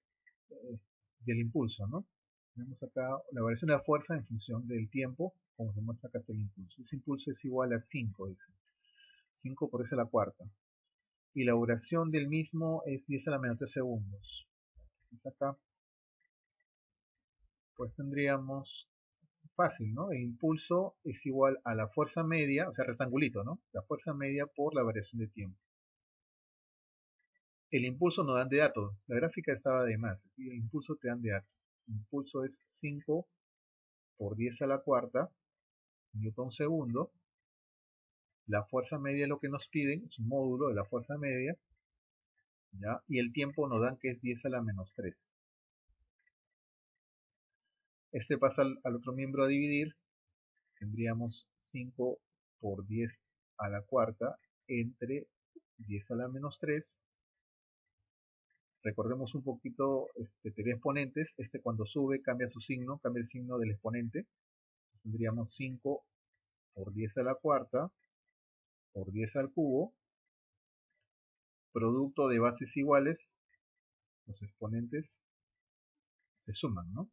del impulso, ¿no? Tenemos acá la variación de la fuerza en función del tiempo, como se muestra acá está el impulso. Ese impulso es igual a 5, dice. 5 por 10 a la cuarta. Y la duración del mismo es 10 a la menos 3 segundos. Entonces acá, pues tendríamos fácil, ¿no? El impulso es igual a la fuerza media, o sea, rectangulito, ¿no? La fuerza media por la variación de tiempo. El impulso nos dan de datos. La gráfica estaba de más. Aquí el impulso te dan de datos. El impulso es 5 por 10 a la cuarta newton segundo. La fuerza media es lo que nos piden, es un módulo de la fuerza media, ¿ya? Y el tiempo nos dan que es 10 a la menos 3. Este pasa al otro miembro a dividir. Tendríamos 5 por 10 a la cuarta entre 10 a la menos 3. Recordemos un poquito teoría de exponentes. Cuando sube cambia su signo, cambia el signo del exponente. Tendríamos 5 por 10 a la cuarta por 10 al cubo, producto de bases iguales, los exponentes se suman, ¿no?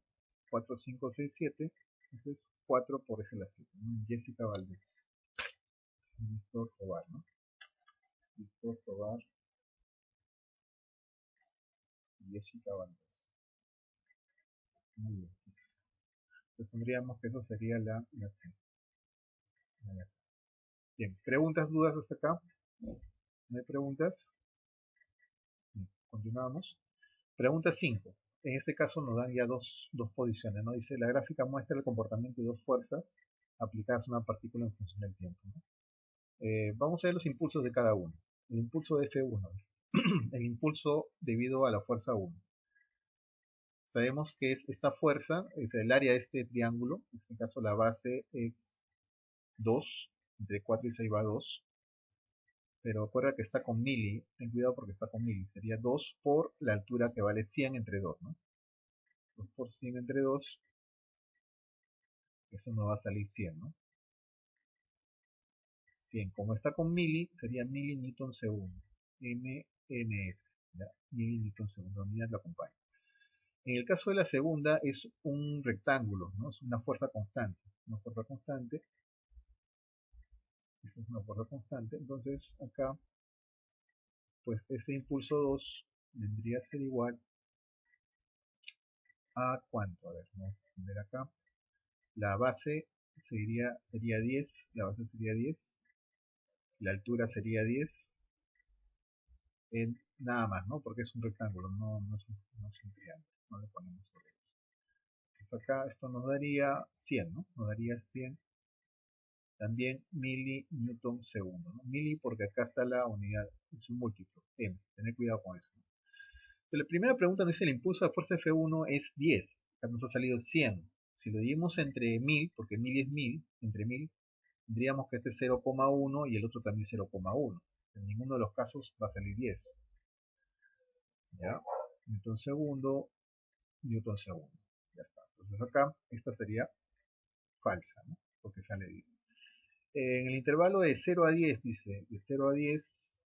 4, 5, 6, 7, entonces 4 por ese la 7, ¿no? Jessica Valdés, Víctor Tobar, ¿no? Víctor Tobar, Jessica Valdés. Muy bien. Entonces tendríamos que eso sería la C. Bien, ¿preguntas, dudas hasta acá? ¿No hay preguntas? Bien, continuamos. Pregunta 5. En este caso nos dan ya dos posiciones, ¿no? Dice, la gráfica muestra el comportamiento de dos fuerzas aplicadas a una partícula en función del tiempo, ¿no? Vamos a ver los impulsos de cada uno. El impulso de F1, el impulso debido a la fuerza 1. Sabemos que es esta fuerza, es el área de este triángulo, en este caso la base es 2, entre 4 y 6 va 2, pero recuerda que está con mili, ten cuidado porque está con mili, sería 2 por la altura que vale 100 entre 2, ¿no? 2 por 100 entre 2, eso nos va a salir 100, ¿no? 100, como está con mili, sería mili newton segundo, MNS, ¿ya? Mili newton segundo, la unidad la acompaña. En el caso de la segunda es un rectángulo, ¿no? Es una fuerza constante, esa es una fuerza constante, entonces acá, pues ese impulso 2 vendría a ser igual a ¿cuánto? A ver, vamos a ver acá, la base sería 10, la base sería 10, la altura sería 10, nada más, ¿no? Porque es un rectángulo, no es un triángulo, no le ponemos sobre eso. Entonces acá esto nos daría 100, ¿no? Nos daría 100, también mili newton segundo, ¿no? Mili porque acá está la unidad, es un múltiplo, m, tener cuidado con eso, ¿no? Pero la primera pregunta nos dice el impulso de fuerza F1 es 10, acá nos ha salido 100. Si lo dividimos entre 1000, porque 1000 es 1000, entre 1000, tendríamos que este es 0,1 y el otro también 0,1. En ninguno de los casos va a salir 10. ¿Ya? Newton segundo, Newton segundo. Ya está. Entonces acá, esta sería falsa, ¿no? Porque sale 10. En el intervalo de 0 a 10, dice, de 0 a 10,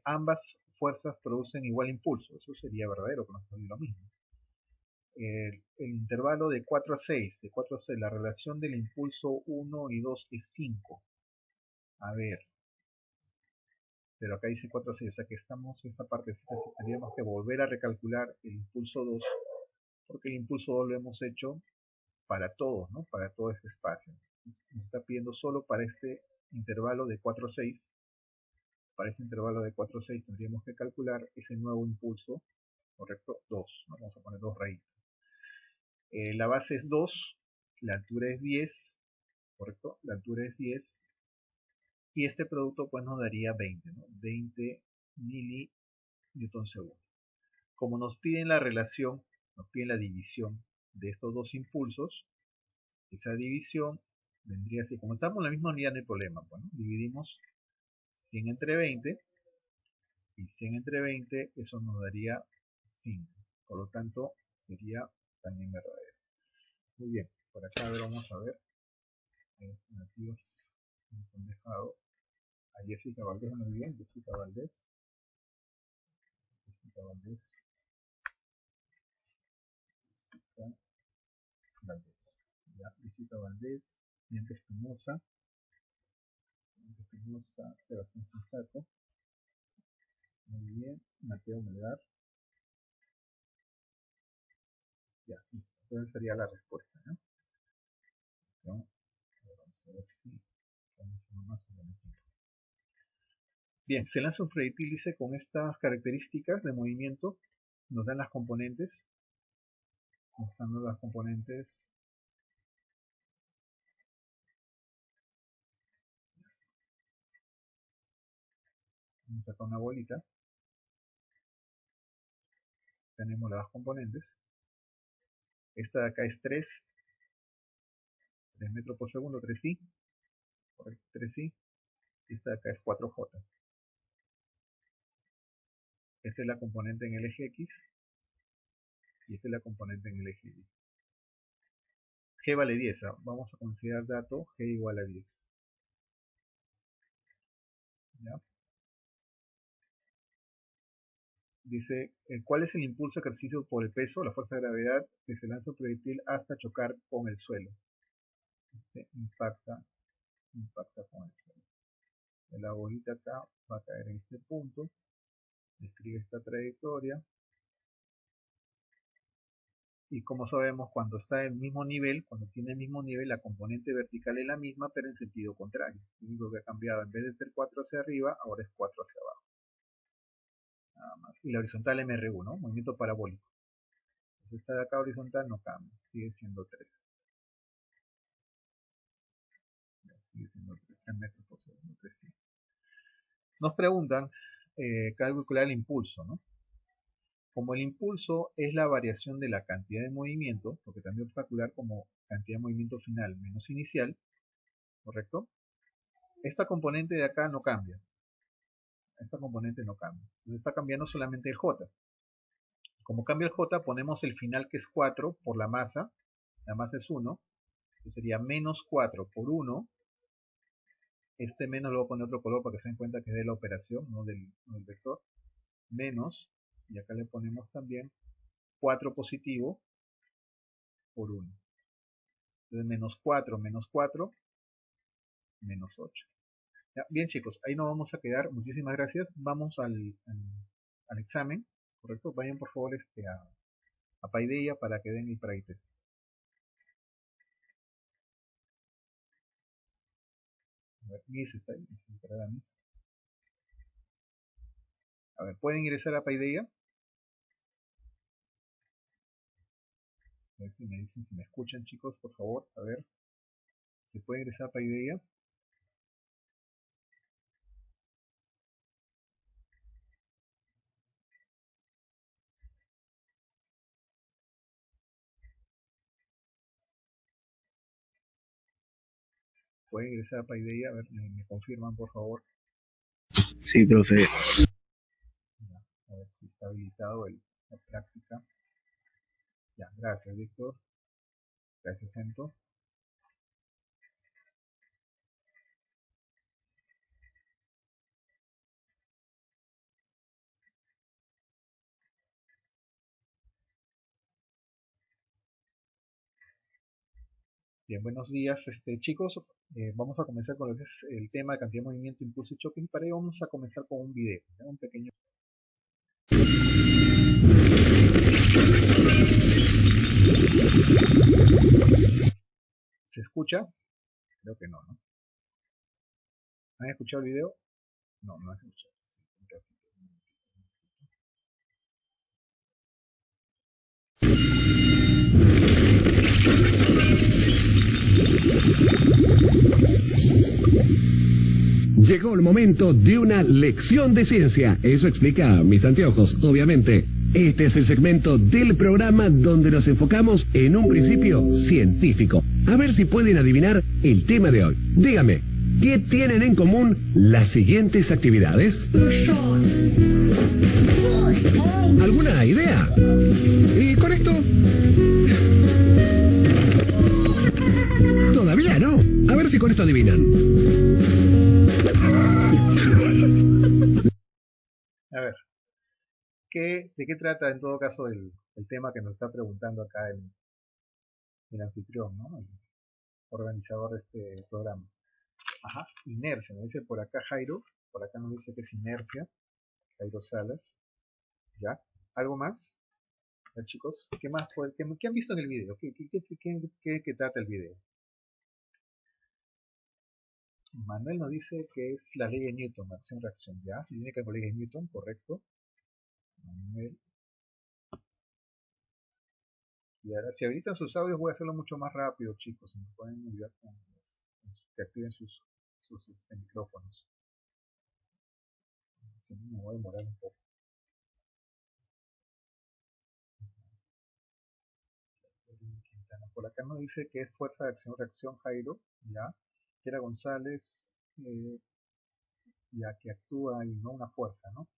ambas fuerzas producen igual impulso. Eso sería verdadero, que nos sale lo mismo. El intervalo de 4 a 6, la relación del impulso 1 y 2 es 5. A ver, pero acá dice 4 a 6, o sea que estamos en esta partecita, tendríamos que volver a recalcular el impulso 2, porque el impulso 2 lo hemos hecho para todos, ¿no? Para todo este espacio. Nos está pidiendo solo para este intervalo de 4 a 6. Para ese intervalo de 4 a 6 tendríamos que calcular ese nuevo impulso, ¿correcto? 2, ¿no? Vamos a poner 2 raíces. La base es 2, la altura es 10, ¿correcto? La altura es 10, y este producto pues nos daría 20, ¿no? 20 mili newton segundo. Como nos piden la relación, nos piden la división de estos dos impulsos, esa división vendría así, como estamos en la misma unidad no hay problema, bueno, dividimos 100 entre 20, y 100 entre 20, eso nos daría 5, por lo tanto sería también verdadero. Muy bien, por acá a ver, vamos a ver, nativos nos han dejado a Jessica Valdés, muy bien, Jessica Valdés, Jessica Valdés, Jessica Valdés, ya, Jessica Valdés, Bianca Espinosa, Sebastián Sensato, muy bien, Mateo Melgar, ya, entonces sería la respuesta, ¿no? ¿No? Vamos a ver si vamos a más o menos. Bien, se lanza un proyectil, dice, con estas características de movimiento, nos dan las componentes, mostrando las componentes. Vamos a sacar una bolita, tenemos las componentes, esta de acá es 3 metros por segundo, 3i, 3i, esta de acá es 4j. Esta es la componente en el eje X y esta es la componente en el eje Y. G vale 10, ¿eh? Vamos a considerar dato G igual a 10. ¿Ya? Dice, ¿cuál es el impulso ejercicio por el peso, la fuerza de gravedad, que se lanza un proyectil hasta chocar con el suelo? Este impacta con el suelo. La bolita acá va a caer en este punto, describe esta trayectoria, y como sabemos, cuando está en el mismo nivel, cuando tiene el mismo nivel, la componente vertical es la misma, pero en sentido contrario. Lo único que ha cambiado, en vez de ser 4 hacia arriba, ahora es 4 hacia abajo. Nada más. Y la horizontal MR1, ¿no? Movimiento parabólico. Entonces esta de acá horizontal no cambia, sigue siendo 3. Ya, sigue siendo 3 metros por segundo, 3, sí. Nos preguntan calcular el impulso, ¿no? Como el impulso es la variación de la cantidad de movimiento, porque también puedo calcular como cantidad de movimiento final menos inicial, ¿correcto? esta componente de acá no cambia. Esta componente no cambia. Entonces está cambiando solamente el J. Como cambia el J, ponemos el final que es 4 por la masa. La masa es 1. Entonces sería menos 4 por 1. Este menos lo voy a poner otro color para que se den cuenta que es de la operación, no del vector. Menos, y acá le ponemos también 4 positivo por 1. Entonces menos 4 menos 4, menos 8. Ya, bien chicos, ahí nos vamos a quedar. Muchísimas gracias. Vamos al examen, ¿correcto? Vayan por favor a Paideia para que den el PRAITEST. A ver, Miss está ahí. A ver, ¿pueden ingresar a Paideia? A ver si me dicen, si me escuchan chicos, por favor. A ver, ¿se puede ingresar a Paideia? ¿Pueden ingresar a Paideia? A ver, me confirman por favor. Sí, profe. Ya, a ver si está habilitado la práctica. Ya, gracias Víctor. Gracias Ento. Bien, buenos días chicos. Vamos a comenzar con lo que es el tema de cantidad de movimiento, impulso y choque. Y para ello vamos a comenzar con un video, ¿ya? Un pequeño. ¿Se escucha? Creo que no, ¿no? ¿Han escuchado el video? No, no han escuchado. Llegó el momento de una lección de ciencia. Eso explica mis anteojos, obviamente. Este es el segmento del programa donde nos enfocamos en un principio científico. A ver si pueden adivinar el tema de hoy. Dígame, ¿qué tienen en común las siguientes actividades? ¿Alguna idea? ¿Y con esto? Todavía no. A ver si con esto adivinan. A ver, ¿de qué trata en todo caso el tema que nos está preguntando acá el anfitrión, ¿no? El organizador de este programa? Ajá, inercia, nos dice por acá Jairo, por acá nos dice que es inercia, Jairo Salas, ¿ya? ¿Algo más? A ver chicos, ¿qué más? ¿Qué han visto en el video? ¿Qué trata el video? Manuel nos dice que es la ley de Newton, acción-reacción, ¿ya? Si tiene que ver con la ley de Newton, correcto. Manuel. Y ahora, si habilitan sus audios, voy a hacerlo mucho más rápido, chicos. Si me pueden ayudar con que activen sus micrófonos. Si no, me voy a demorar un poco. Por acá nos dice que es fuerza de acción-reacción, Jairo, ¿ya? Kiera González, ya que actúa y no una fuerza, ¿no?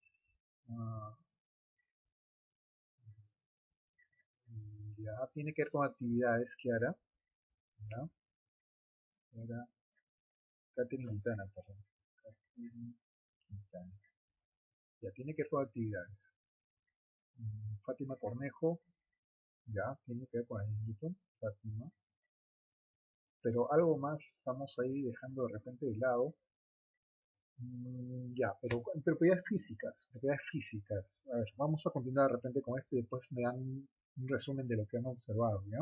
Ya tiene que ver con actividades, Kiara, ¿ya? Era Catherine Quintana, perdón. Catherine Quintana. Ya tiene que ver con actividades. Fátima Cornejo, ya tiene que ver con el Newton, Fátima. Pero algo más estamos ahí dejando de repente de lado. Ya, pero propiedades físicas, A ver, vamos a continuar de repente con esto y después me dan un resumen de lo que han observado, ¿ya?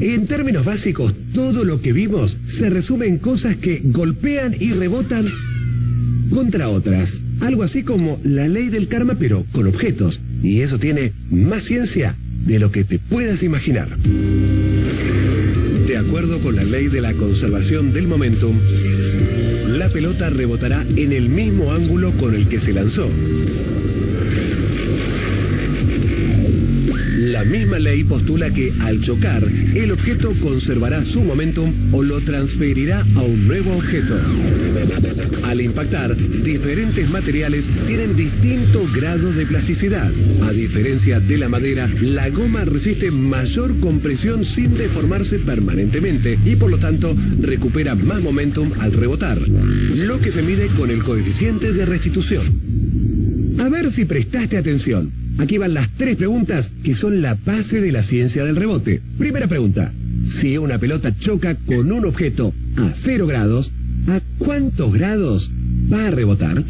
En términos básicos, todo lo que vimos se resume en cosas que golpean y rebotan contra otras. Algo así como la ley del karma, pero con objetos. Y eso tiene más ciencia de lo que te puedas imaginar. De acuerdo con la ley de la conservación del momentum, la pelota rebotará en el mismo ángulo con el que se lanzó. La misma ley postula que al chocar, el objeto conservará su momentum o lo transferirá a un nuevo objeto. Al impactar, diferentes materiales tienen distinto grado de plasticidad. A diferencia de la madera, la goma resiste mayor compresión sin deformarse permanentemente y por lo tanto recupera más momentum al rebotar, lo que se mide con el coeficiente de restitución. A ver si prestaste atención. Aquí van las 3 preguntas que son la base de la ciencia del rebote. Primera pregunta. Si una pelota choca con un objeto a 0 grados, ¿a cuántos grados va a rebotar?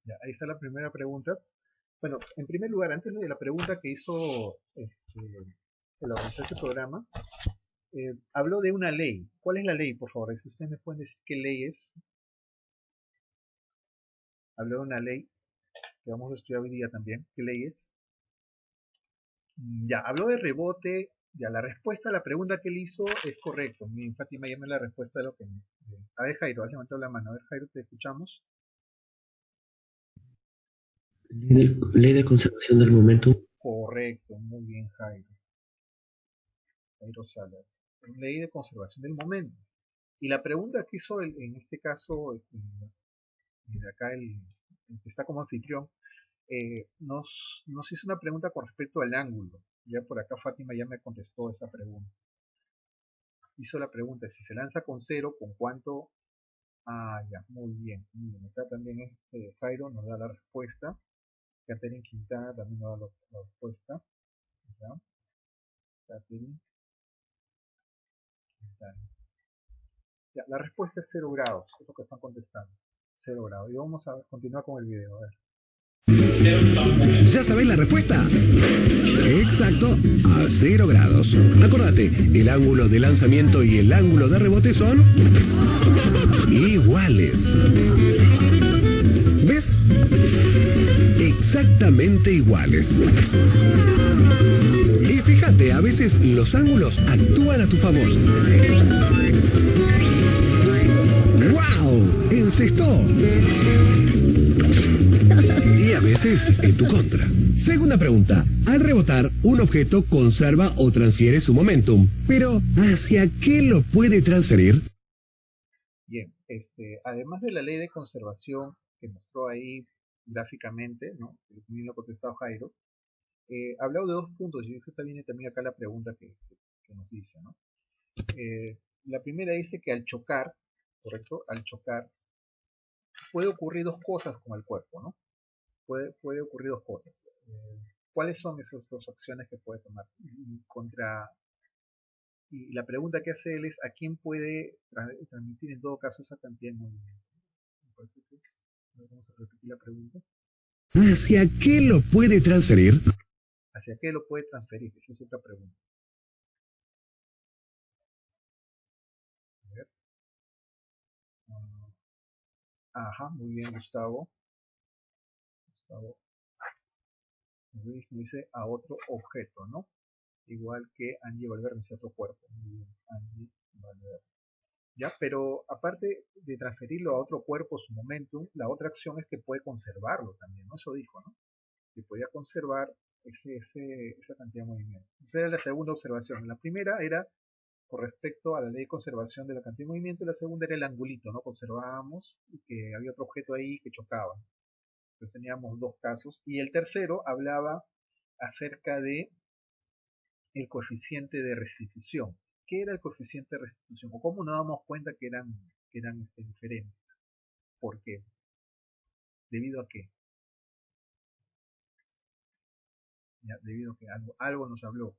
Ya, ahí está la primera pregunta. Bueno, en primer lugar, antes de la pregunta que hizo el organizador de este programa, habló de una ley. ¿Cuál es la ley, por favor? Si ustedes me pueden decir qué ley es. Habló de una ley que vamos a estudiar hoy día también. ¿Qué ley es? Ya, habló de rebote. Ya, la respuesta a la pregunta que él hizo es correcto. Mi Fátima, llame la respuesta de lo que... A ver, Jairo, has levantado la mano. A ver, Jairo, te escuchamos. Ley de conservación del momento. Correcto, muy bien, Jairo. Jairo Salas. Ley de conservación del momento. Y la pregunta que hizo en este caso, de acá el que está como anfitrión, nos hizo una pregunta con respecto al ángulo. Ya por acá Fátima ya me contestó esa pregunta. Hizo la pregunta, si se lanza con 0, ¿con cuánto? Ah, ya, muy bien, muy bien. Acá también Jairo nos da la respuesta. Catherine Quintana también nos da la respuesta. ¿Ya? Catherine Quintana. Ya, la respuesta es 0 grados, es lo que están contestando. 0 grados. Y vamos a continuar con el video, a ver. ¿Ya sabéis la respuesta? Exacto, a 0 grados. Acordate, el ángulo de lanzamiento y el ángulo de rebote son iguales. ¿Ves? Exactamente iguales. Y fíjate, a veces los ángulos actúan a tu favor. ¡Wow! ¡Encestó! Y a veces en tu contra. Segunda pregunta. Al rebotar, un objeto conserva o transfiere su momentum. Pero, ¿hacia qué lo puede transferir? Bien, además de la ley de conservación que mostró ahí gráficamente, ¿no? Que también lo ha contestado Jairo, ha hablado de 2 puntos, y esta viene también acá la pregunta que nos dice, ¿no? La primera dice que al chocar, ¿correcto? Al chocar, puede ocurrir 2 cosas con el cuerpo, ¿no? Puede ocurrir 2 cosas. ¿Cuáles son esas 2 acciones que puede tomar? Y la pregunta que hace él es, ¿a quién puede transmitir en todo caso esa cantidad de movimiento? Me parece que vamos a repetir la pregunta. ¿Hacia qué lo puede transferir? ¿Hacia qué lo puede transferir? Esa es otra pregunta. A ver. Ajá, muy bien, Gustavo. Luis me dice a otro objeto, ¿no? Igual que Angie Valverde hacia otro cuerpo. Muy bien, Angie Valverde. Ya, pero aparte de transferirlo a otro cuerpo su momentum, la otra acción es que puede conservarlo también, ¿no? Eso dijo, ¿no? Que podía conservar esa cantidad de movimiento. Esa era la segunda observación. La primera era con respecto a la ley de conservación de la cantidad de movimiento, y la segunda era el angulito, ¿no? Conservábamos que había otro objeto ahí que chocaba. Entonces teníamos 2 casos. Y el tercero hablaba acerca de el coeficiente de restitución. ¿Qué era el coeficiente de restitución? ¿O cómo nos damos cuenta que eran diferentes? ¿Por qué? ¿Debido a qué? Ya, debido a que algo nos habló.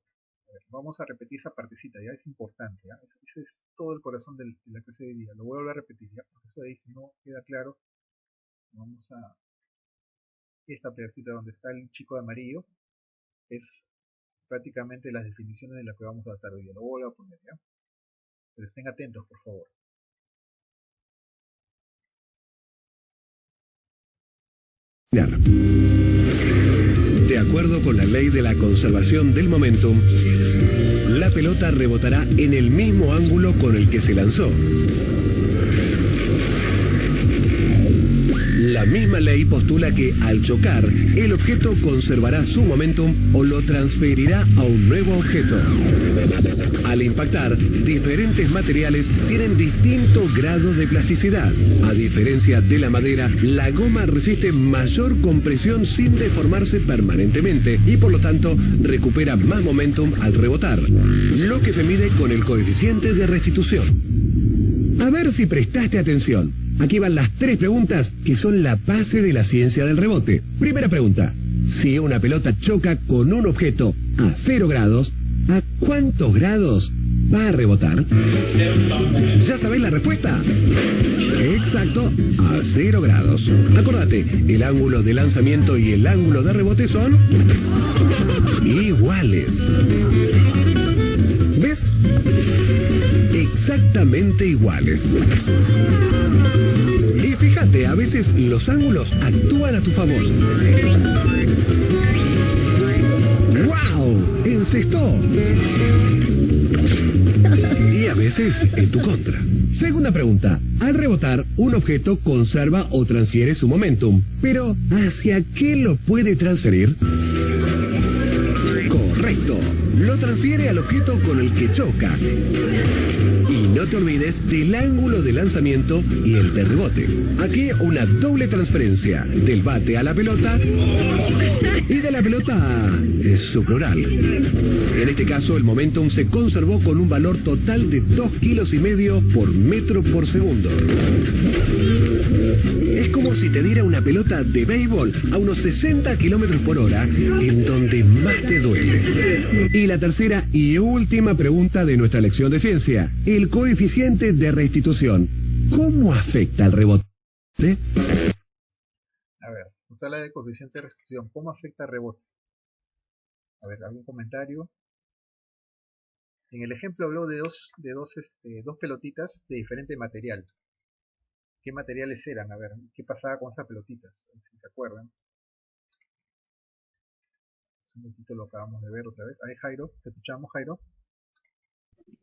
A ver, vamos a repetir esa partecita, ya es importante. ¿Ya? Ese es todo el corazón de la clase de hoy día. Lo voy a volver a repetir, ¿ya? Porque eso de ahí, si no queda claro, vamos a... Esta pedacita donde está el chico de amarillo es prácticamente las definiciones de las que vamos a tratar hoy día. Lo voy a poner, ¿ya? Pero estén atentos, por favor. De acuerdo con la ley de la conservación del momentum, la pelota rebotará en el mismo ángulo con el que se lanzó. La La misma ley postula que al chocar, el objeto conservará su momentum o lo transferirá a un nuevo objeto. Al impactar, diferentes materiales tienen distintos grados de plasticidad. A diferencia de la madera, la goma resiste mayor compresión sin deformarse permanentemente y por lo tanto recupera más momentum al rebotar, lo que se mide con el coeficiente de restitución. A ver si prestaste atención. Aquí van las 3 preguntas que son la base de la ciencia del rebote. Primera pregunta. Si una pelota choca con un objeto a 0 grados, ¿a cuántos grados va a rebotar? ¿Ya sabéis la respuesta? Exacto, a 0 grados. Acordate, el ángulo de lanzamiento y el ángulo de rebote son iguales. ¿Ves? Exactamente iguales. Y fíjate, a veces los ángulos actúan a tu favor. ¡Wow! ¡Encestó! Y a veces en tu contra. Segunda pregunta. Al rebotar, un objeto conserva o transfiere su momentum. Pero, ¿hacia qué lo puede transferir? Correcto. Lo transfiere al objeto con el que choca. Y no te olvides del ángulo de lanzamiento y el de rebote. Aquí una doble transferencia, del bate a la pelota y de la pelota a su plural. En este caso, el momentum se conservó con un valor total de 2,5 kilos por metro por segundo. Es como si te diera una pelota de béisbol a unos 60 kilómetros por hora, en donde más te duele. Y la tercera y última pregunta de nuestra lección de ciencia. El coeficiente de restitución, ¿cómo afecta al rebote? A ver, nos habla de coeficiente de restitución. ¿Cómo afecta al rebote? A ver, ¿algún comentario? En el ejemplo habló de dos pelotitas de diferente material. ¿Qué materiales eran? A ver, ¿qué pasaba con esas pelotitas? A ver si se acuerdan. Un momentito lo acabamos de ver otra vez. Ahí, Jairo, ¿te escuchamos, Jairo?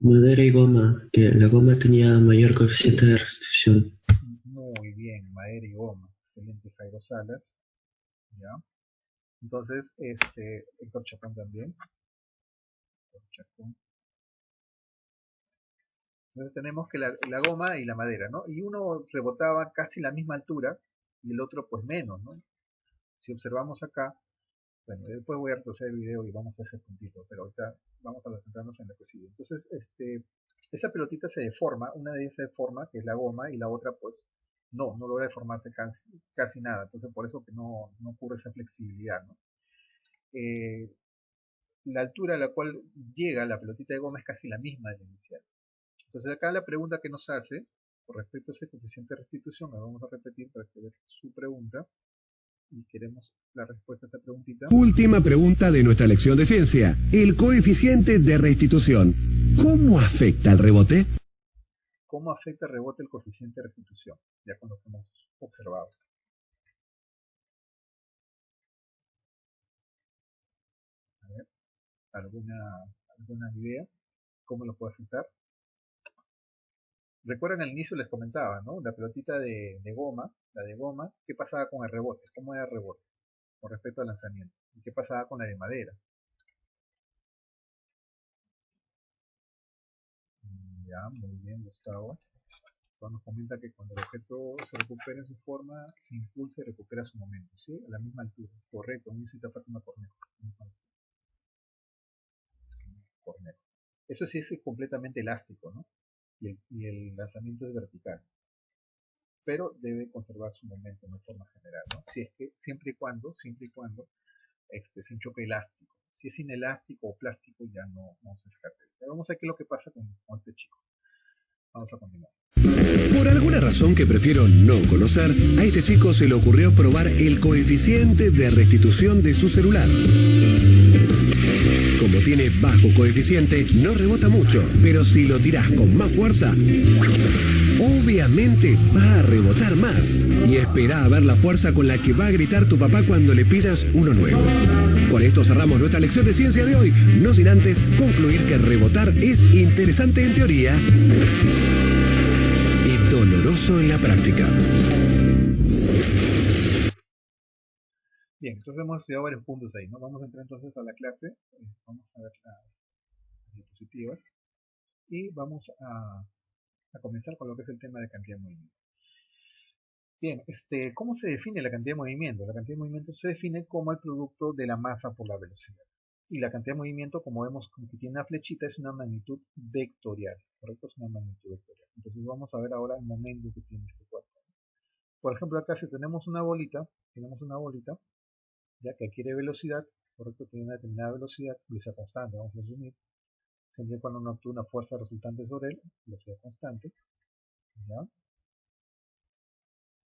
Madera y goma, que la goma tenía mayor coeficiente de restitución. Muy bien, madera y goma. Excelente, Jairo Salas. ¿Ya? Entonces, Héctor Chacón también. Héctor Chacón. Entonces tenemos que la goma y la madera, ¿no? Y uno rebotaba casi la misma altura y el otro pues menos, ¿no? Si observamos acá, bueno, después voy a retroceder el video y vamos a ese puntito, pero ahorita vamos a centrarnos en lo que sigue. Entonces, esa pelotita se deforma, una de ellas se deforma, que es la goma, y la otra pues no logra deformarse casi nada. Entonces por eso que no ocurre esa flexibilidad, ¿no? La altura a la cual llega la pelotita de goma es casi la misma de la inicial. Entonces acá la pregunta que nos hace, con respecto a ese coeficiente de restitución, la vamos a repetir para que vean su pregunta, y queremos la respuesta a esta preguntita. Última pregunta de nuestra lección de ciencia. El coeficiente de restitución, ¿cómo afecta al rebote? ¿Cómo afecta el rebote el coeficiente de restitución? Ya con lo que hemos observado. A ver, ¿alguna idea? ¿Cómo lo puede afectar? Recuerdan al inicio les comentaba, ¿no? La pelotita de goma, la de goma, ¿qué pasaba con el rebote? ¿Cómo era el rebote? Con respecto al lanzamiento. ¿Y qué pasaba con la de madera? Ya, muy bien, Gustavo. Gustavo nos comenta que cuando el objeto se recupera en su forma, se impulsa y recupera su momento, ¿sí? A la misma altura. Correcto, un cita Fátima Cornejo. Eso sí es completamente elástico, ¿no? Y el lanzamiento es vertical, pero debe conservar su momento de forma general, ¿no? Si es que siempre y cuando sea un choque elástico. Si es inelástico o plástico, ya no se descarta. Vamos a ver qué es lo que pasa con este chico. Vamos a continuar. Por alguna razón que prefiero no conocer, a este chico se le ocurrió probar el coeficiente de restitución de su celular. Como tiene bajo coeficiente, no rebota mucho, pero si lo tirás con más fuerza, obviamente va a rebotar más. Y espera a ver la fuerza con la que va a gritar tu papá cuando le pidas uno nuevo. Con esto cerramos nuestra lección de ciencia de hoy, no sin antes concluir que rebotar es interesante en teoría y doloroso en la práctica. Bien, entonces hemos estudiado varios puntos ahí, ¿no? Vamos a entrar entonces a la clase, vamos a ver las diapositivas y vamos a comenzar con lo que es el tema de cantidad de movimiento. Bien, ¿cómo se define la cantidad de movimiento? La cantidad de movimiento se define como el producto de la masa por la velocidad. Y la cantidad de movimiento, como vemos que tiene una flechita, es una magnitud vectorial, ¿correcto? Es una magnitud vectorial. Entonces vamos a ver ahora el momento que tiene este cuerpo. Por ejemplo, acá si tenemos una bolita, ya que adquiere velocidad, ¿correcto? Tiene una determinada velocidad constante, vamos a asumir, siempre y cuando no actúe una fuerza resultante sobre él, velocidad constante, ¿ya?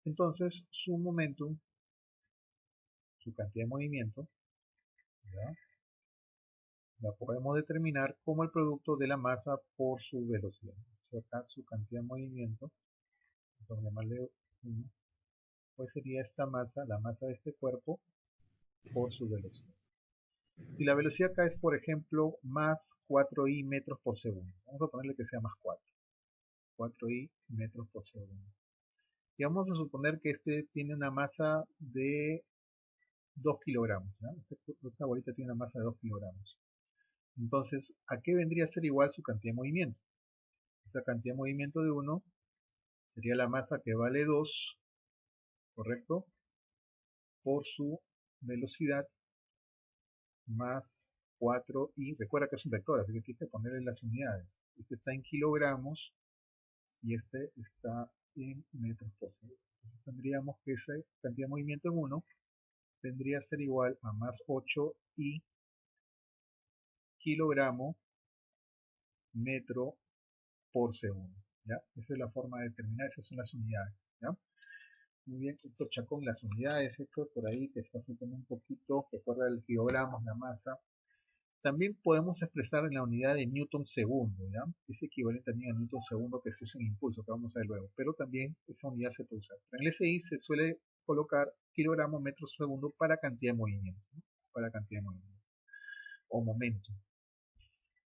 Entonces, su momentum, su cantidad de movimiento, ¿ya? La podemos determinar como el producto de la masa por su velocidad. O sea, acá su cantidad de movimiento, vamos a llamarle 1, pues sería esta masa, la masa de este cuerpo, por su velocidad. Si la velocidad acá es, por ejemplo, más 4i metros por segundo, vamos a ponerle que sea más 4i metros por segundo. Y vamos a suponer que este tiene una masa de 2 kilogramos, ¿no? Esta bolita tiene una masa de 2 kilogramos. Entonces, ¿a qué vendría a ser igual su cantidad de movimiento? Esa cantidad de movimiento de 1 sería la masa que vale 2, ¿correcto? Por su velocidad más 4 y recuerda que es un vector, así que aquí hay que ponerle las unidades. Este está en kilogramos y este está en metros por segundo. Entonces tendríamos que esa cantidad de movimiento en 1 tendría a ser igual a más 8 y kilogramo metro por segundo. ¿Ya? Esa es la forma de determinar, esas son las unidades. ¿Ya? Muy bien, Héctor Chacón, las unidades, Héctor, por ahí te está faltando un poquito, recuerda el kilogramos, la masa. También podemos expresar en la unidad de newton segundo, ¿ya? Es equivalente también a newton segundo que se usa en impulso, que vamos a ver luego, pero también esa unidad se puede usar. En el SI se suele colocar kilogramo metro segundo para cantidad de movimiento, ¿no? Para cantidad de movimiento o momento,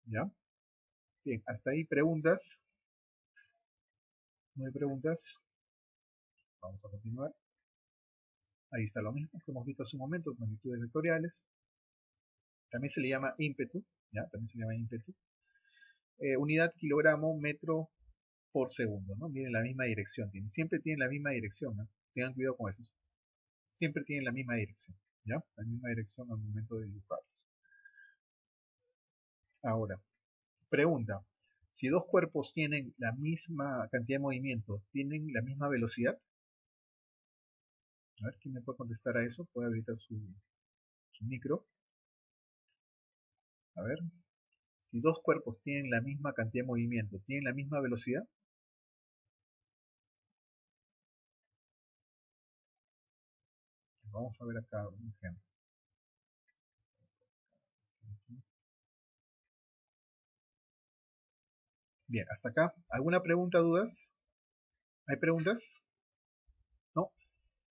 ¿ya? Bien, hasta ahí preguntas. ¿No hay preguntas? Vamos a continuar. Ahí está lo mismo que hemos visto hace un momento, magnitudes vectoriales. También se le llama ímpetu, ¿ya? También se le llama ímpetu. Unidad kilogramo metro por segundo, ¿no? Miren la misma dirección, siempre tienen la misma dirección, ¿no? Tengan cuidado con eso. Siempre tienen la misma dirección, ¿ya? La misma dirección al momento de dibujarlos. Ahora, pregunta. Si dos cuerpos tienen la misma cantidad de movimiento, ¿tienen la misma velocidad? A ver, ¿quién me puede contestar a eso? Puede habilitar su micro. A ver, si dos cuerpos tienen la misma cantidad de movimiento, ¿tienen la misma velocidad? Vamos a ver acá un ejemplo. Bien, hasta acá. ¿Alguna pregunta, dudas? ¿Hay preguntas? ¿No?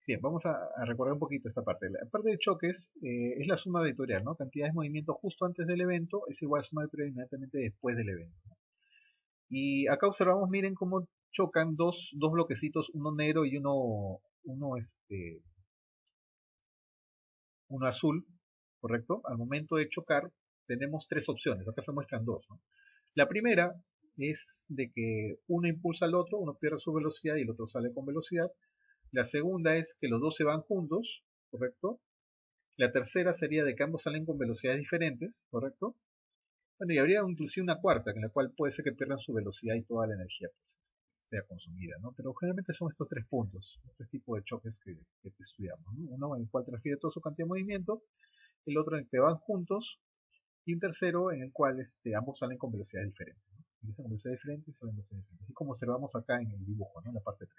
Bien, vamos a recordar un poquito esta parte. La parte de choques es la suma vectorial, ¿no? Cantidad de movimiento justo antes del evento es igual a suma vectorial inmediatamente después del evento, ¿no? Y acá observamos, miren cómo chocan dos bloquecitos, uno negro y uno azul, ¿correcto? Al momento de chocar tenemos tres opciones, acá se muestran dos, ¿no? La primera es de que uno impulsa al otro, uno pierde su velocidad y el otro sale con velocidad. La segunda es que los dos se van juntos, ¿correcto? La tercera sería de que ambos salen con velocidades diferentes, ¿correcto? Bueno, y habría inclusive una cuarta, en la cual puede ser que pierdan su velocidad y toda la energía pues, sea consumida, ¿no? Pero generalmente son estos tres puntos, tres tipos de choques que estudiamos, ¿no? Uno en el cual transfiere toda su cantidad de movimiento, el otro en el que van juntos, y un tercero en el cual ambos salen con velocidades diferentes, ¿no? Empiezan con velocidades diferentes y salen con velocidades diferentes. Así como observamos acá en el dibujo, ¿no? En la parte 3.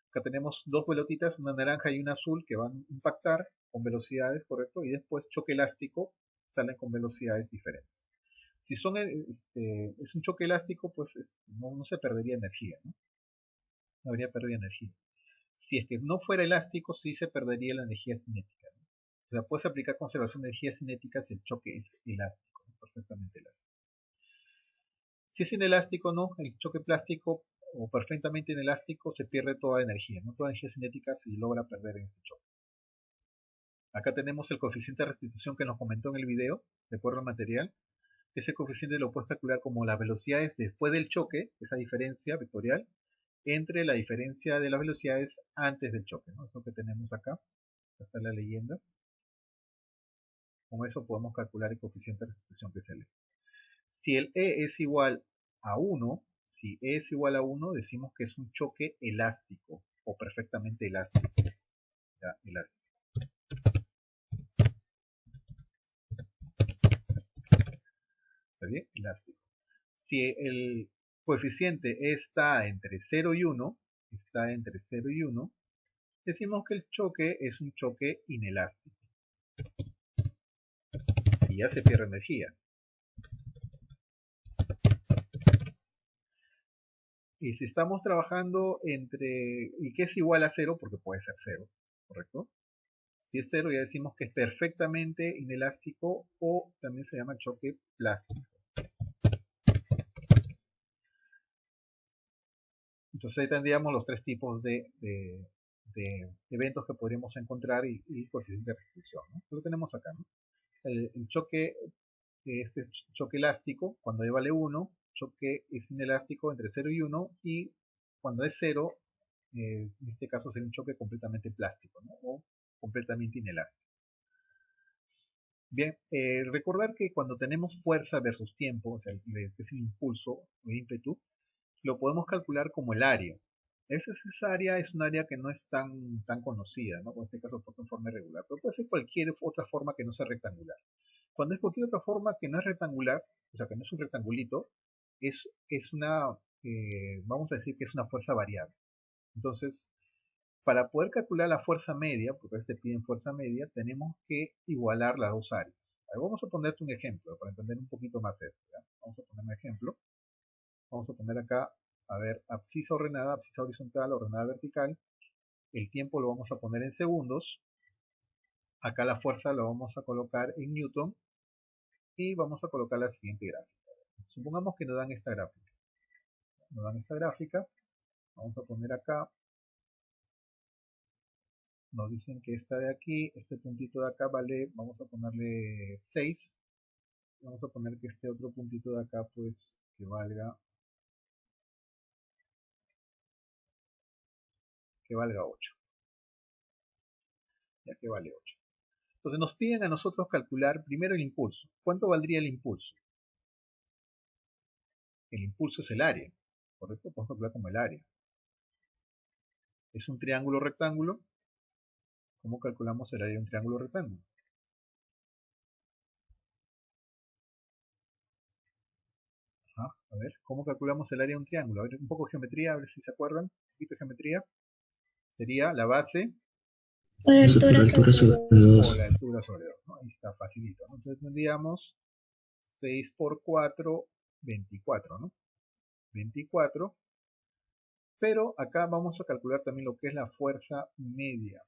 Acá tenemos dos pelotitas, una naranja y una azul, que van a impactar con velocidades, ¿correcto? Y después choque elástico, salen con velocidades diferentes. Si son es un choque elástico, pues no se perdería energía, ¿no? No habría pérdida de energía. Si es que no fuera elástico, sí se perdería la energía cinética, ¿no? O sea, puedes aplicar conservación de energía cinética si el choque es elástico, ¿no? Perfectamente elástico. Si es inelástico, no, el choque plástico o perfectamente inelástico se pierde toda energía, no toda energía cinética se logra perder en este choque. Acá tenemos el coeficiente de restitución que nos comentó en el video, de acuerdo al material. Ese coeficiente lo puedes calcular como las velocidades después del choque, esa diferencia vectorial, entre la diferencia de las velocidades antes del choque, ¿no? Eso que tenemos acá. Acá está la leyenda. Con eso podemos calcular el coeficiente de restitución que es el E. Si el E es igual a 1, si E es igual a 1, decimos que es un choque elástico o perfectamente elástico. ¿Ya? Elástico. ¿Está bien? Elástico. Si el coeficiente está entre 0 y 1, decimos que el choque es un choque inelástico. Y ya se pierde energía. Y si estamos trabajando y que es igual a 0, porque puede ser 0, ¿correcto? Si es 0 ya decimos que es perfectamente inelástico o también se llama choque plástico. Entonces ahí tendríamos los tres tipos de eventos que podríamos encontrar y coeficiente de restitución, ¿no? Lo tenemos acá, ¿no? El choque, este choque elástico, cuando E vale 1, choque es inelástico entre 0 y 1, y cuando es 0, en este caso sería un choque completamente plástico, ¿no? O completamente inelástico. Bien, recordar que cuando tenemos fuerza versus tiempo, o sea, que es el impulso o ímpetu, lo podemos calcular como el área. Esa área es un área que no es tan conocida, ¿no? En este caso puesto en forma irregular, pero puede ser cualquier otra forma que no sea rectangular. Cuando es cualquier otra forma que no es rectangular, o sea que no es un rectangulito, es una, vamos a decir que es una fuerza variable. Entonces, para poder calcular la fuerza media, porque a veces te piden fuerza media, tenemos que igualar las dos áreas. Ver, vamos a ponerte un ejemplo para entender un poquito más esto, ¿ya? Vamos a poner un ejemplo. Vamos a poner acá, a ver, abscisa ordenada, abscisa horizontal, ordenada vertical. El tiempo lo vamos a poner en segundos. Acá la fuerza la vamos a colocar en Newton. Y vamos a colocar la siguiente gráfica. Supongamos que nos dan esta gráfica. Vamos a poner acá. Nos dicen que esta de aquí, este puntito de acá vale, vamos a ponerle 6. Vamos a poner que este otro puntito de acá, pues, que valga 8. Ya que vale 8. Entonces nos piden a nosotros calcular primero el impulso. ¿Cuánto valdría el impulso? El impulso es el área, ¿correcto? Podemos calcular como el área. Es un triángulo rectángulo. ¿Cómo calculamos el área de un triángulo rectángulo? A ver, ¿cómo calculamos el área de un triángulo? A ver, un poco de geometría, a ver si se acuerdan. Un poquito de geometría. Sería la base por altura sobre 2. por la altura sobre 2, ¿no? Ahí está, facilito, ¿no? Entonces tendríamos 6 por 4, 24, ¿no? 24. Pero acá vamos a calcular también lo que es la fuerza media.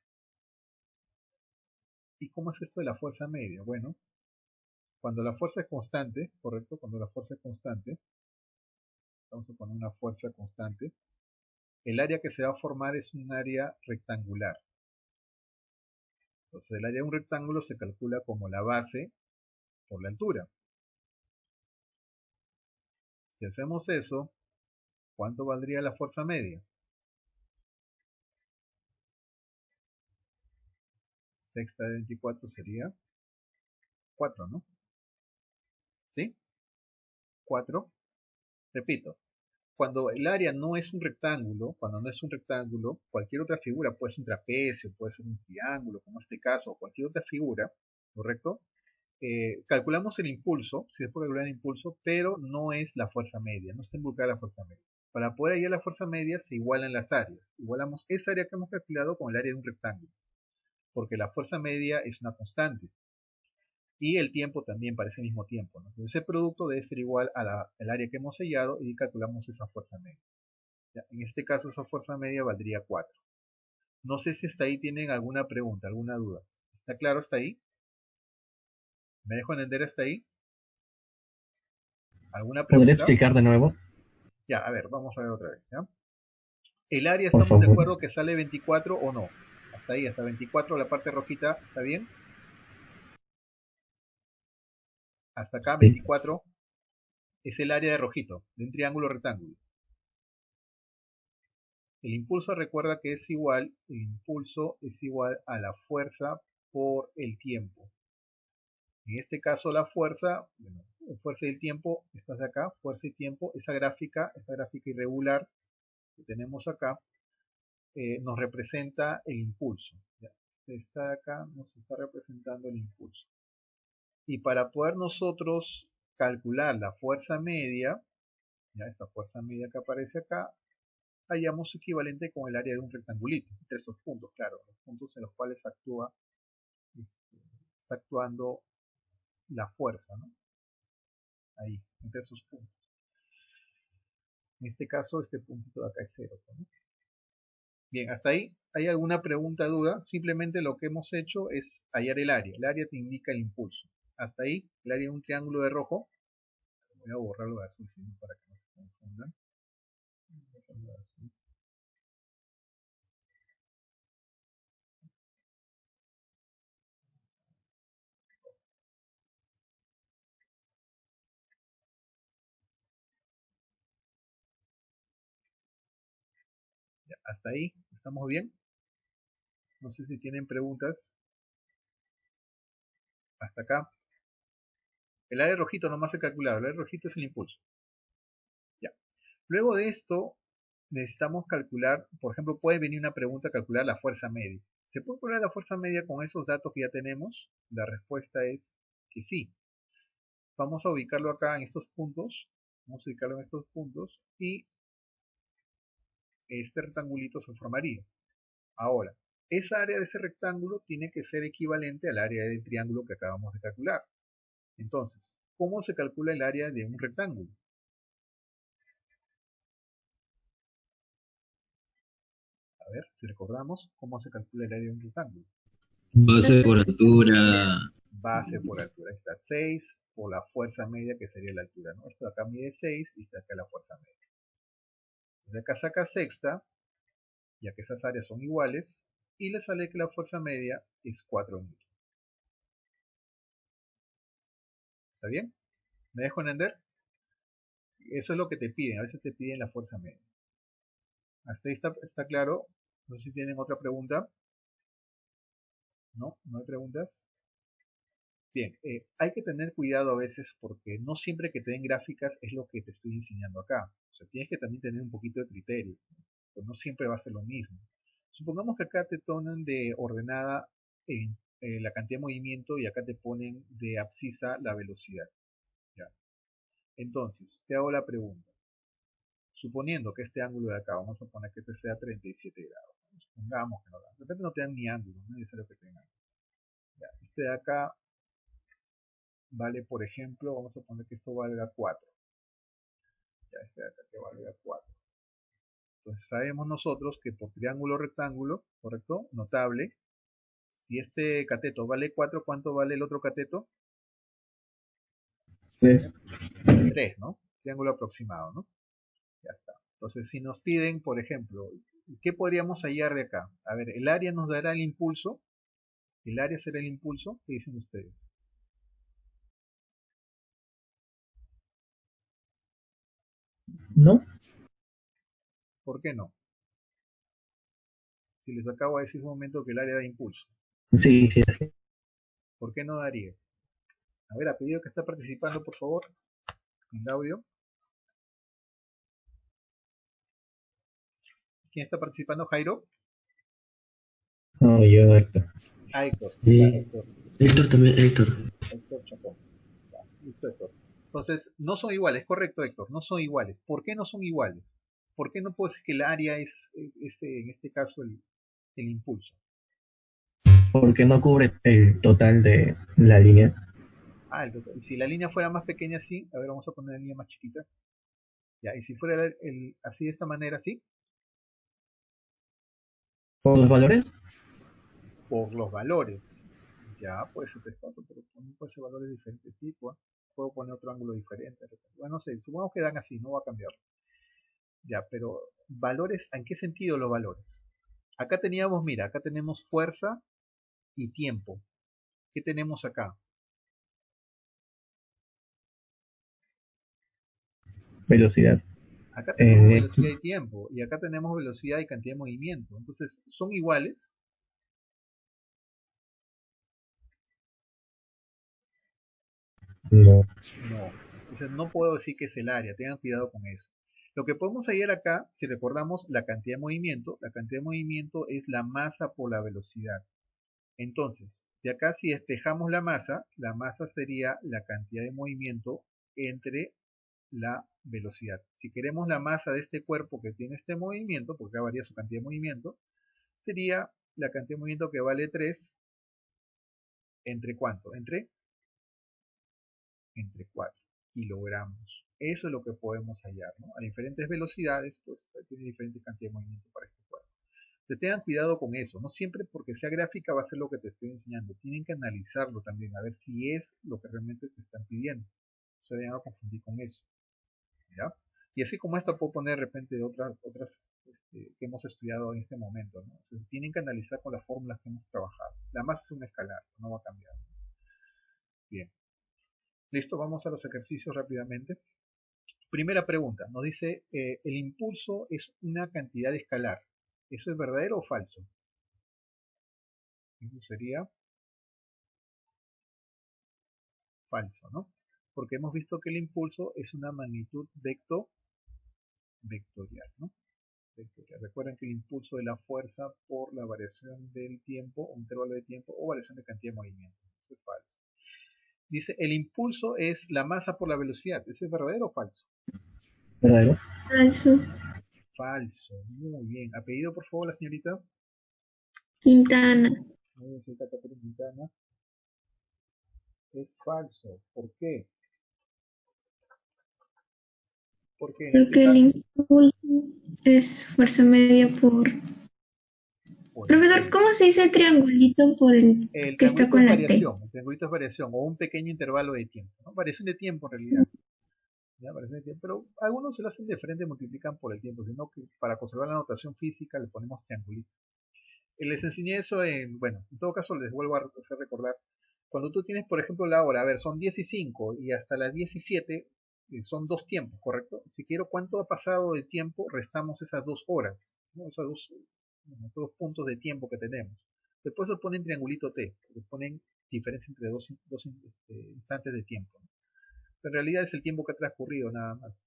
¿Y cómo es esto de la fuerza media? Bueno, cuando la fuerza es constante, ¿correcto? Cuando la fuerza es constante, vamos a poner una fuerza constante, el área que se va a formar es un área rectangular. Entonces el área de un rectángulo se calcula como la base por la altura. Si hacemos eso, ¿cuánto valdría la fuerza media? Sexta de 24 sería 4, ¿no? ¿Sí? 4. Repito, cuando el área no es un rectángulo, cualquier otra figura, puede ser un trapecio, puede ser un triángulo, como este caso, o cualquier otra figura, ¿correcto? Calculamos el impulso, si se puede calcular el impulso, pero no es la fuerza media, no está involucrada la fuerza media. Para poder hallar la fuerza media se igualan las áreas. Igualamos esa área que hemos calculado con el área de un rectángulo, porque la fuerza media es una constante. Y el tiempo también para ese mismo tiempo, ¿no? Entonces ese producto debe ser igual al área que hemos hallado y calculamos esa fuerza media. ¿Ya? En este caso esa fuerza media valdría 4. No sé si hasta ahí tienen alguna pregunta, alguna duda. ¿Está claro hasta ahí? ¿Me dejo entender hasta ahí? ¿Alguna pregunta? ¿Podría explicar de nuevo? Ya, a ver, vamos a ver otra vez, ¿ya? ¿El área Por estamos de favor. acuerdo que sale 24 o no? Hasta ahí, hasta 24, la parte rojita, ¿está bien? hasta acá 24 es el área de rojito, de un triángulo rectángulo. El impulso recuerda que es igual, el impulso es igual a la fuerza por el tiempo. En este caso la fuerza, bueno, fuerza y el tiempo, esta de acá, fuerza y tiempo, esta gráfica irregular que tenemos acá, nos representa el impulso. ¿Ya? Esta de acá nos está representando el impulso. Y para poder nosotros calcular la fuerza media, ya esta fuerza media que aparece acá, hallamos su equivalente con el área de un rectangulito, entre esos puntos, claro, los puntos en los cuales actúa, está actuando la fuerza, ¿no? Ahí, entre esos puntos. En este caso, este puntito de acá es 0, ¿no? Bien, hasta ahí, ¿hay alguna pregunta, duda? Simplemente lo que hemos hecho es hallar el área. El área te indica el impulso. Hasta ahí, el área de un triángulo de rojo. Voy a borrarlo de azul para que no se confundan. Ya, hasta ahí, ¿estamos bien? No sé si tienen preguntas. Hasta acá. El área rojito nomás he calculado. El área rojito es el impulso. Ya. Luego de esto, necesitamos calcular, por ejemplo, puede venir una pregunta, calcular la fuerza media. ¿Se puede calcular la fuerza media con esos datos que ya tenemos? La respuesta es que sí. Vamos a ubicarlo acá en estos puntos. Vamos a ubicarlo en estos puntos y este rectangulito se formaría. Ahora, esa área de ese rectángulo tiene que ser equivalente al área del triángulo que acabamos de calcular. Entonces, ¿cómo se calcula el área de un rectángulo? A ver, si recordamos, ¿cómo se calcula el área de un rectángulo? Base por altura. Base por altura. Ahí está 6 por la fuerza media que sería la altura, ¿no? Esto de acá mide 6 y está acá la fuerza media. De acá saca sexta, ya que esas áreas son iguales, y le sale que la fuerza media es 4 newtons. ¿Está bien? ¿Me dejo entender? Eso es lo que te piden, a veces te piden la fuerza media. ¿Hasta ahí está claro? No sé si tienen otra pregunta. ¿No? ¿No hay preguntas? Bien, hay que tener cuidado a veces porque no siempre que te den gráficas es lo que te estoy enseñando acá. O sea, tienes que también tener un poquito de criterio, pues no siempre va a ser lo mismo. Supongamos que acá te ponen de ordenada la cantidad de movimiento y acá te ponen de abscisa la velocidad. ¿Ya? Entonces, te hago la pregunta. Suponiendo que este ángulo de acá, vamos a poner que este sea 37 grados. Supongamos que no da. De repente no te dan ni ángulo, no es necesario que tengan. Ya, este de acá vale, por ejemplo, vamos a poner que esto valga 4. Ya, este de acá que valga 4. Entonces sabemos nosotros que por triángulo rectángulo, ¿correcto? Notable. Si este cateto vale 4, ¿cuánto vale el otro cateto? 3. 3, ¿no? Triángulo aproximado, ¿no? Ya está. Entonces, si nos piden, por ejemplo, ¿qué podríamos hallar de acá? A ver, el área nos dará el impulso. El área será el impulso. ¿Qué dicen ustedes? ¿No? ¿Por qué no? Si les acabo de decir un momento que el área da impulso. Sí, sí. ¿Por qué no daría? A ver, a pedido que está participando, por favor, en audio. ¿Quién está participando? ¿Jairo? No, yo, Héctor. Ah, Héctor. Héctor también, Héctor. Héctor Chacón. Listo, Héctor. Entonces, no son iguales, correcto, Héctor, no son iguales. ¿Por qué no son iguales? ¿Por qué no puedo decir que el área es en este caso, el impulso? Porque no cubre el total de la línea. Ah, si la línea fuera más pequeña así, a ver, vamos a poner la línea más chiquita. Ya, y si fuera así de esta manera, así, ¿Por los valores? por los valores. Ya, puede ser 3,4, pero también puede ser valores de diferente tipo. Puedo poner otro ángulo diferente. Bueno, no sé, supongamos que dan así, no va a cambiar. Ya, pero valores, ¿en qué sentido los valores? Acá teníamos, mira, acá tenemos fuerza y tiempo. ¿Qué tenemos acá? velocidad. Acá tenemos Eh, velocidad y tiempo, y acá tenemos velocidad y cantidad de movimiento. Entonces, ¿son iguales? no. No. Entonces, no puedo decir que es el área, tengan cuidado con eso. Lo que podemos hallar acá, si recordamos la cantidad de movimiento es la masa por la velocidad. Entonces, de acá si despejamos la masa sería la cantidad de movimiento entre la velocidad. Si queremos la masa de este cuerpo que tiene este movimiento, porque acá varía su cantidad de movimiento, sería la cantidad de movimiento que vale 3 entre ¿cuánto? Entre 4 kilogramos. Eso es lo que podemos hallar, ¿no? A diferentes velocidades, pues tiene diferente cantidad de movimiento para este cuerpo. Entonces tengan cuidado con eso, no siempre porque sea gráfica va a ser lo que te estoy enseñando. Tienen que analizarlo también, a ver si es lo que realmente te están pidiendo. No se vayan a confundir con eso, ¿ya? Y así como esta puedo poner de repente otras que hemos estudiado en este momento, ¿no? O sea, tienen que analizar con las fórmulas que hemos trabajado. La masa es un escalar, no va a cambiar. Bien. Listo, vamos a los ejercicios rápidamente. Primera pregunta, nos dice, el impulso es una cantidad escalar. ¿Eso es verdadero o falso? Eso sería falso, ¿no? Porque hemos visto que el impulso es una magnitud vectorial, ¿no? Vectorial. Recuerden que el impulso es la fuerza por la variación del tiempo, o intervalo de tiempo, o variación de cantidad de movimiento. Eso es falso. Dice, el impulso es la masa por la velocidad. ¿Eso es verdadero o falso? ¿Verdadero? Falso. Falso. Muy bien. Apellido, por favor, la señorita. Quintana. Muy bien, señorita Caterina Quintana. Es falso. ¿Por qué? Porque en este Porque el caso, impulso es fuerza media por... por el Profesor, tiempo. ¿cómo se dice el triangulito por el El que está triangulito es con la T? variación. El triangulito es variación o un pequeño intervalo de tiempo, ¿no? Variación de tiempo en realidad. ¿Ya? Variación de tiempo. Pero algunos se lo hacen de frente, multiplican por el tiempo, sino que para conservar la notación física le ponemos triangulito. Les enseñé eso bueno, en todo caso les vuelvo a hacer recordar. Cuando tú tienes, por ejemplo, la hora, a ver, son 10 y 5 y hasta las 17 son dos tiempos, ¿correcto? Si quiero cuánto ha pasado de tiempo, restamos esas 2 horas, ¿no? Esos dos puntos de tiempo que tenemos. Después se ponen triangulito T, le ponen diferencia entre dos instantes de tiempo, ¿no? En realidad es el tiempo que ha transcurrido nada más,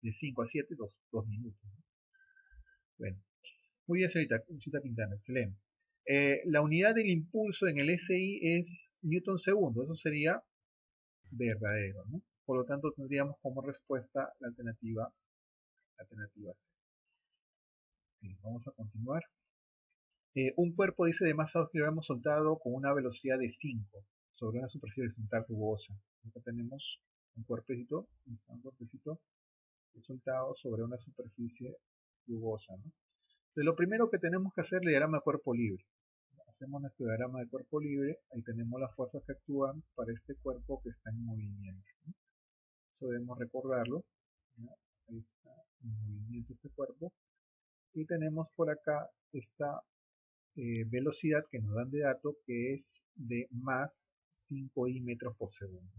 de 5 a 7, dos minutos, ¿no? Bueno, muy bien, señorita Quintana, excelente. La unidad del impulso en el SI es Newton segundo, eso sería verdadero, ¿no? Por lo tanto, tendríamos como respuesta la alternativa C. Bien, vamos a continuar. Un cuerpo, dice, de masa 2 kilogramos soltado con una velocidad de 5 sobre una superficie horizontal rugosa. Acá tenemos un cuerpecito soltado sobre una superficie rugosa, ¿no? Entonces, lo primero que tenemos que hacer es el diagrama de cuerpo libre. Hacemos nuestro diagrama de cuerpo libre, ahí tenemos las fuerzas que actúan para este cuerpo que está en movimiento, ¿no? Eso debemos recordarlo, ¿no? Ahí está en movimiento este cuerpo, y tenemos por acá esta velocidad que nos dan de dato, que es de más 5i metros por segundo.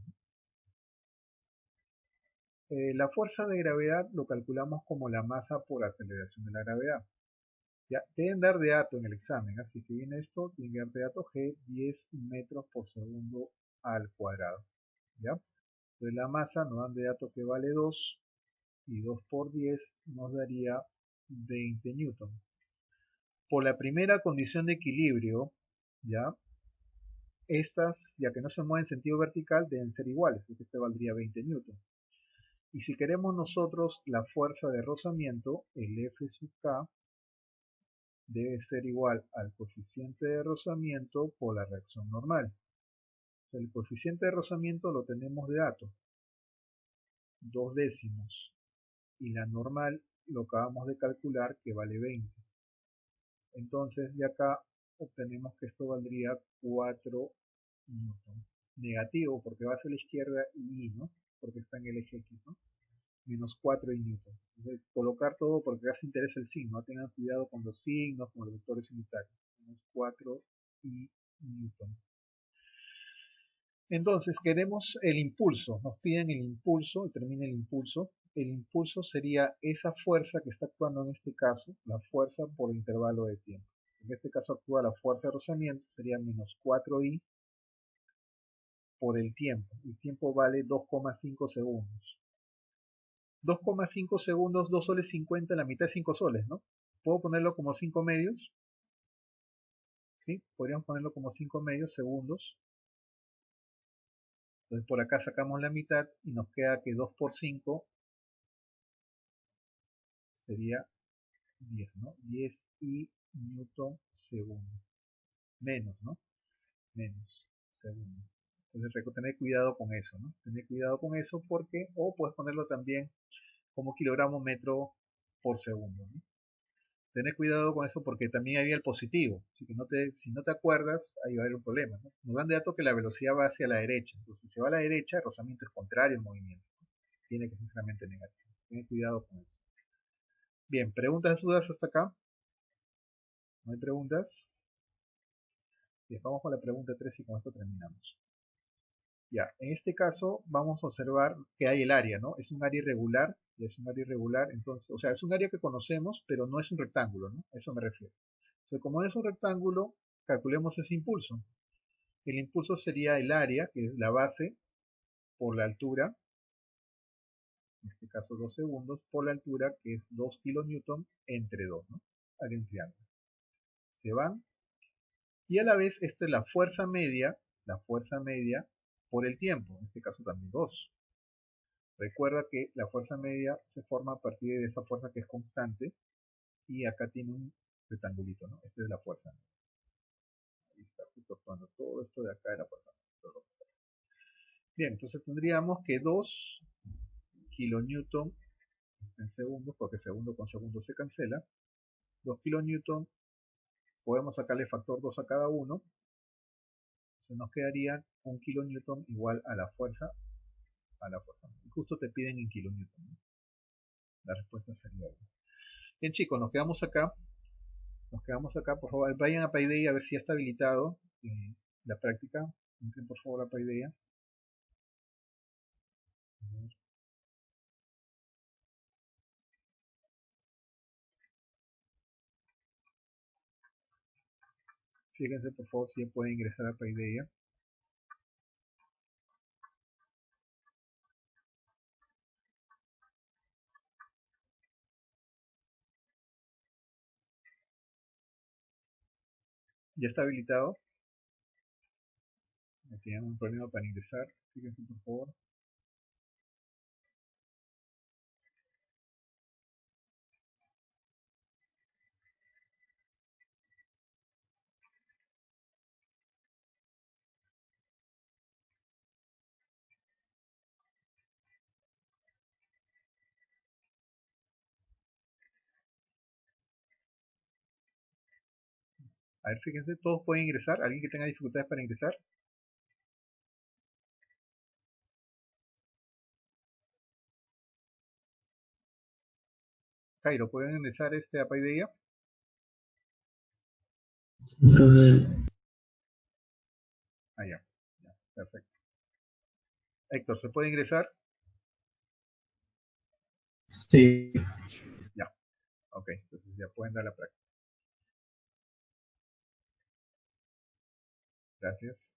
La fuerza de gravedad lo calculamos como la masa por aceleración de la gravedad. Ya, deben dar de dato en el examen, así que viene esto, tienen que dar de dato G 10 metros por segundo al cuadrado. ¿Ya? Entonces la masa nos dan de dato que vale 2 y 2 por 10 nos daría 20 newton. Por la primera condición de equilibrio, ¿ya? Estas, ya que no se mueven en sentido vertical, deben ser iguales, porque este valdría 20 newton. Y si queremos nosotros la fuerza de rozamiento, el F sub K debe ser igual al coeficiente de rozamiento por la reacción normal. El coeficiente de rozamiento lo tenemos de dato, 2 décimos, y la normal lo acabamos de calcular que vale 20. Entonces de acá obtenemos que esto valdría 4 newton. Negativo porque va hacia la izquierda y ¿no? Porque está en el eje X, ¿no? Menos 4 y newton. Entonces, colocar todo porque acá se interesa el signo, ¿no? Tengan cuidado con los signos, con los vectores unitarios. Menos 4 y newton. Entonces queremos el impulso, nos piden el impulso, determina el impulso. el impulso sería esa fuerza que está actuando en este caso, la fuerza por intervalo de tiempo. En este caso actúa la fuerza de rozamiento, sería menos 4i por el tiempo. El tiempo vale 2,5 segundos. 2,5 segundos, 2 soles 50, la mitad de 5 soles, ¿no? ¿Puedo ponerlo como 5 medios? ¿Sí? Podríamos ponerlo como 5 medios segundos. Entonces por acá sacamos la mitad y nos queda que 2 por 5 sería 10, ¿no? 10 y newton segundo. Menos, ¿no? Menos segundo. Entonces tener cuidado con eso, ¿no? Tener cuidado con eso porque, o puedes ponerlo también como kilogramo metro por segundo, ¿no? Tener cuidado con eso porque también había el positivo. Así que si no te acuerdas, ahí va a haber un problema, ¿no? Nos dan de dato que la velocidad va hacia la derecha. Entonces, si se va a la derecha, el rozamiento es contrario al movimiento, ¿no? Tiene que ser necesariamente negativo. Tener cuidado con eso. Bien, ¿preguntas, dudas hasta acá? ¿No hay preguntas? Bien, vamos con la pregunta 3 y con esto terminamos. Ya, en este caso vamos a observar que hay el área, ¿no? Es un área irregular, entonces, o sea, es un área que conocemos, pero no es un rectángulo, ¿no? A eso me refiero. Entonces, como no es un rectángulo, calculemos ese impulso. El impulso sería el área, que es la base, por la altura, en este caso 2 segundos, por la altura, que es 2 kilonewton entre 2, ¿no? Haría un triángulo. Se van, y a la vez esta es la fuerza media por el tiempo, en este caso también 2. Recuerda que la fuerza media se forma a partir de esa fuerza que es constante y acá tiene un rectangulito, ¿no? Esta es la fuerza media. Ahí está justo actuando todo esto de acá de la fuerza media. Bien, entonces tendríamos que 2 kilonewton en segundos, porque segundo con segundo se cancela. 2 kilonewton, podemos sacarle factor 2 a cada uno. Entonces nos quedaría 1 kilonewton igual a la fuerza media. Y justo te piden en kilonewton, ¿no? La respuesta sería 1. Bien chicos, nos quedamos acá, por favor, vayan a Paideia a ver si ya está habilitado la práctica. Entren por favor a Paideia. Fíjense por favor si ya pueden ingresar a Paideia. Ya está habilitado. No tienen un problema para ingresar. Fíjense por favor. A ver, fíjense, todos pueden ingresar. ¿Alguien que tenga dificultades para ingresar? Jairo, ¿pueden ingresar a Paideia? Profe, Ah, ya, perfecto. Héctor, ¿se puede ingresar? Sí. Ya, ok, entonces ya pueden dar la práctica. Gracias.